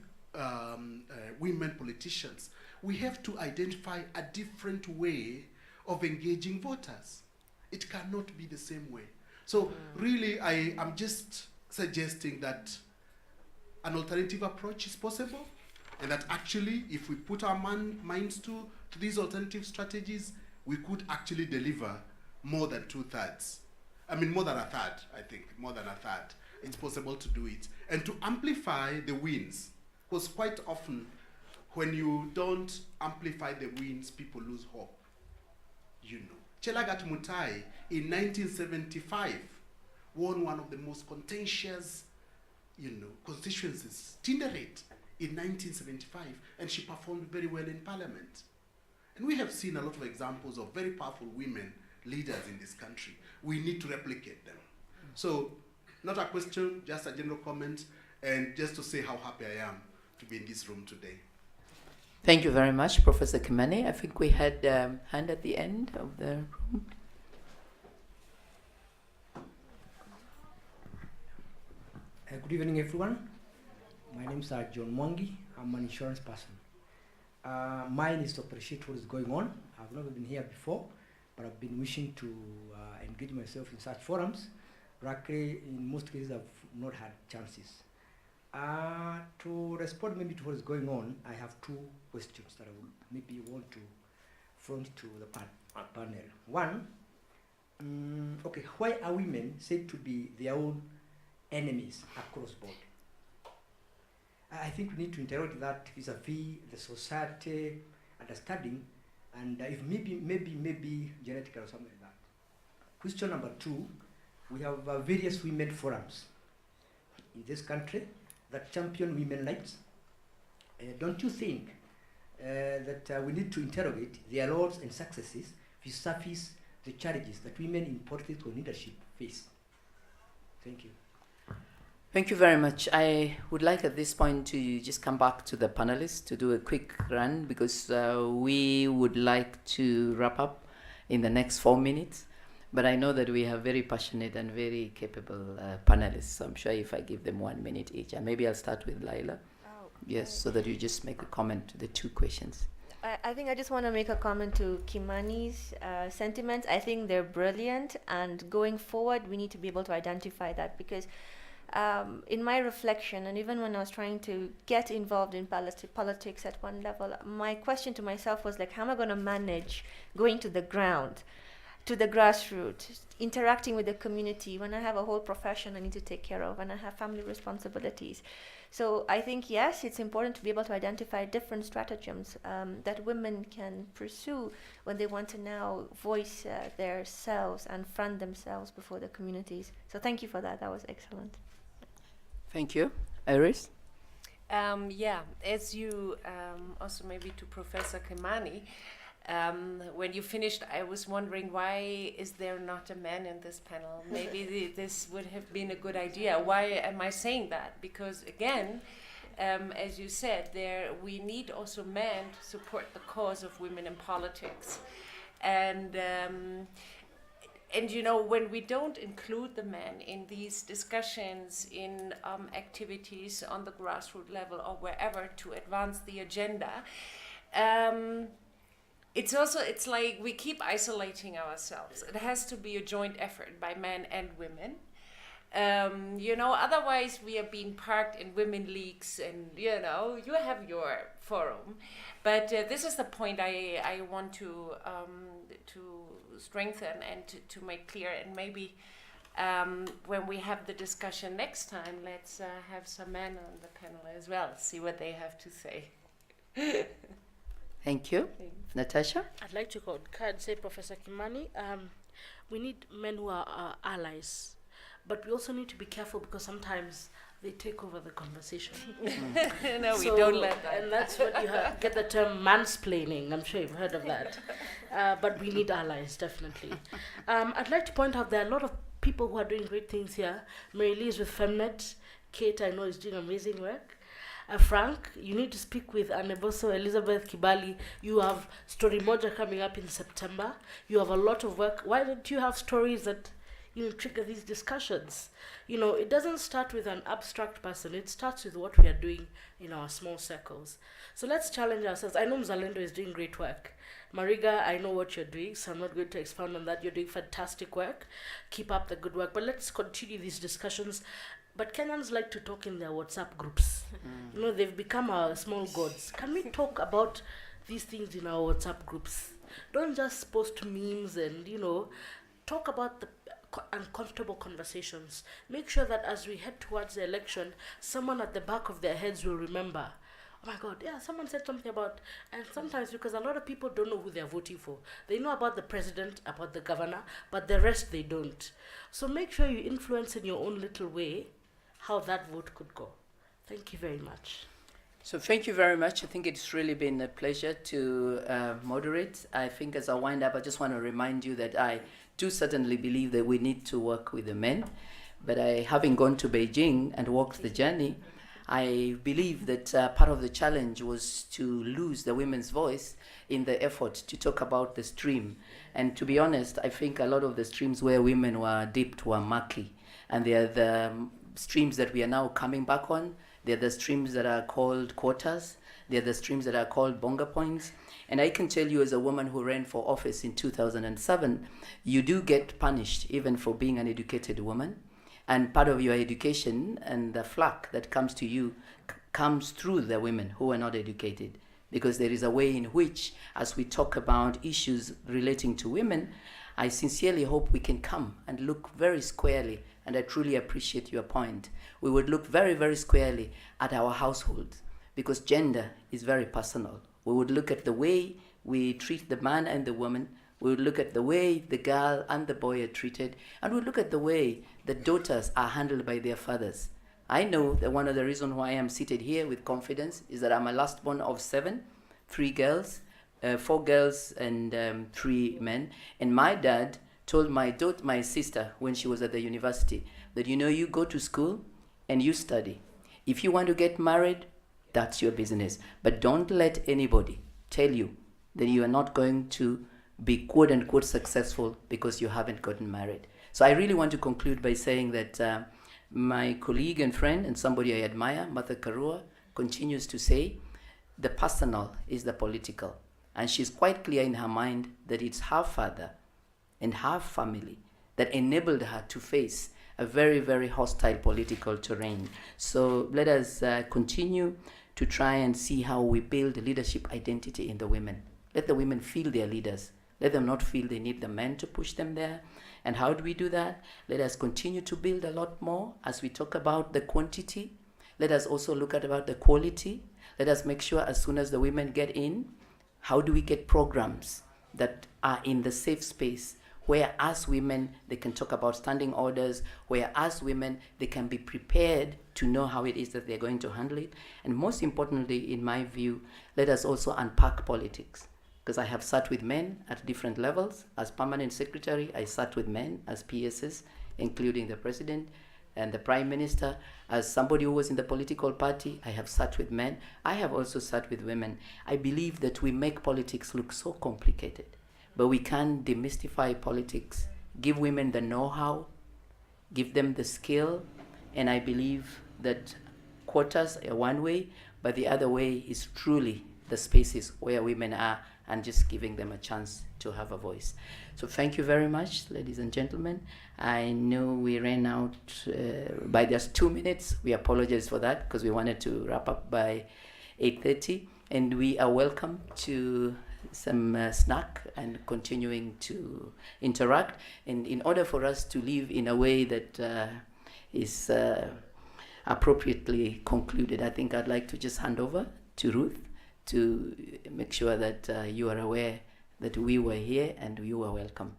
women politicians, we have to identify a different way of engaging voters. It cannot be the same way. So really, I am just suggesting that an alternative approach is possible, and that actually, if we put our minds to these alternative strategies, we could actually deliver more than 2/3. I mean, more than a third, I think, more than a third. It's possible to do it. And to amplify the wins, because quite often, when you don't amplify the wins, people lose hope. You know, Chelagat Mutai in 1975 won one of the most contentious, you know, constituencies, Tinderet, in 1975, and she performed very well in parliament. And we have seen a lot of examples of very powerful women leaders in this country. We need to replicate them. So, not a question, just a general comment, and just to say how happy I am to be in this room today. Thank you very much, Professor Kimani. I think we had a hand at the end of the room. Good evening, everyone. My name is John Mwangi. I'm an insurance person. Mine is to appreciate what is going on. I've never been here before, but I've been wishing to engage myself in such forums. But actually, in most cases, I've not had chances. To respond maybe to what is going on, I have two questions that I would maybe want to front to the panel. One, okay, why are women said to be their own enemies across board? I think we need to interrogate that vis-a-vis the society understanding, and if maybe genetical or something like that. Question number two, we have various women forums in this country that champion women's rights. Don't you think that we need to interrogate their roles and successes vis-a-vis the challenges that women in political leadership face? Thank you. Thank you very much. I would like at this point to just come back to the panelists to do a quick run, because we would like to wrap up in the next 4 minutes. But I know that we have very passionate and very capable panelists, so I'm sure if I give them 1 minute each, and maybe I'll start with Lyla. Yes, so that you just make a comment to the two questions. I think I just want to make a comment to Kimani's sentiments. I think they're brilliant, and going forward, we need to be able to identify that, because in my reflection, and even when I was trying to get involved in politics at one level, my question to myself was like, how am I going to manage going to the ground, to the grassroots, interacting with the community when I have a whole profession I need to take care of and I have family responsibilities? So I think, yes, it's important to be able to identify different stratagems that women can pursue when they want to now voice their selves and front themselves before the communities. So thank you for that. That was excellent. Thank you. Iris? Yeah, as you also maybe to Professor Kimani, when you finished, I was wondering, why is there not a man in this panel? Maybe this would have been a good idea. Why am I saying that? Because again, as you said, we need also men to support the cause of women in politics. And you know, when we don't include the men in these discussions, in activities on the grassroots level or wherever to advance the agenda, it's like we keep isolating ourselves. It has to be a joint effort by men and women. You know, otherwise we are being parked in women leagues, and you know, you have your forum. But this is the point I want to strengthen and to make clear. And maybe when we have the discussion next time, let's have some men on the panel as well, see what they have to say. Thank you. Natasha? I'd like to say, Professor Kimani, we need men who are allies, but we also need to be careful because sometimes they take over the conversation. No, we don't let that. And that's what you get the term mansplaining. I'm sure you've heard of that. But we need allies, definitely. I'd like to point out there are a lot of people who are doing great things here. Mary Lee is with Femnet. Kate, I know, is doing amazing work. Frank, you need to speak with Aneboso, Elizabeth Kibali. You have Story Moja coming up in September. You have a lot of work. Why don't you have stories that trigger these discussions? You know, it doesn't start with an abstract person. It starts with what we are doing in our small circles. So let's challenge ourselves. I know Mzalendo is doing great work. Mariga, I know what you're doing, so I'm not going to expound on that. You're doing fantastic work. Keep up the good work. But let's continue these discussions. But Kenyans like to talk in their WhatsApp groups. You know, they've become our small gods. Can we talk about these things in our WhatsApp groups? Don't just post memes and, talk about the uncomfortable conversations. Make sure that as we head towards the election, someone at the back of their heads will remember, oh my God, yeah, someone said something about, and sometimes because a lot of people don't know who they're voting for. They know about the president, about the governor, but the rest they don't. So make sure you influence in your own little way how that vote could go. Thank you very much. So thank you very much. I think it's really been a pleasure to moderate. I think as I wind up, I just want to remind you that I do certainly believe that we need to work with the men. But having gone to Beijing and walked the journey, I believe that part of the challenge was to lose the women's voice in the effort to talk about the stream. And to be honest, I think a lot of the streams where women were dipped were murky. And they are the streams that we are now coming back on. They're the streams that are called quotas. They're the streams that are called bonga points. And I can tell you, as a woman who ran for office in 2007, you do get punished even for being an educated woman. And part of your education and the flack that comes to you comes through the women who are not educated. Because there is a way in which, as we talk about issues relating to women, I sincerely hope we can come and look very squarely, and I truly appreciate your point. We would look very, very squarely at our households, because gender is very personal. We would look at the way we treat the man and the woman. We would look at the way the girl and the boy are treated, and we look at the way the daughters are handled by their fathers. I know that one of the reasons why I'm seated here with confidence is that I'm a last born of 7, 3 girls, 4 girls and 3 men. And my dad told my sister when she was at the university that, you go to school and you study. If you want to get married, that's your business. But don't let anybody tell you that you are not going to be quote unquote successful because you haven't gotten married. So I really want to conclude by saying that my colleague and friend and somebody I admire, Martha Karua, continues to say the personal is the political. And she's quite clear in her mind that it's her father and her family that enabled her to face a very, very hostile political terrain. So let us continue to try and see how we build leadership identity in the women. Let the women feel they're leaders. Let them not feel they need the men to push them there. And how do we do that? Let us continue to build a lot more as we talk about the quantity. Let us also look at about the quality. Let us make sure as soon as the women get in, how do we get programs that are in the safe space where as women they can talk about standing orders, where as women they can be prepared to know how it is that they're going to handle it. And most importantly, in my view, let us also unpack politics. Because I have sat with men at different levels. As permanent secretary, I sat with men as PSs, including the president and the prime minister. As somebody who was in the political party, I have sat with men. I have also sat with women. I believe that we make politics look so complicated, but we can demystify politics, give women the know-how, give them the skill, and I believe that quotas are one way, but the other way is truly the spaces where women are and just giving them a chance to have a voice. So thank you very much, ladies and gentlemen. I know we ran out by just 2 minutes. We apologize for that because we wanted to wrap up by 8:30, and we are welcome to some snack and continuing to interact. And in order for us to live in a way that is appropriately concluded, I think I'd like to just hand over to Ruth to make sure that you are aware that we were here and you are welcome.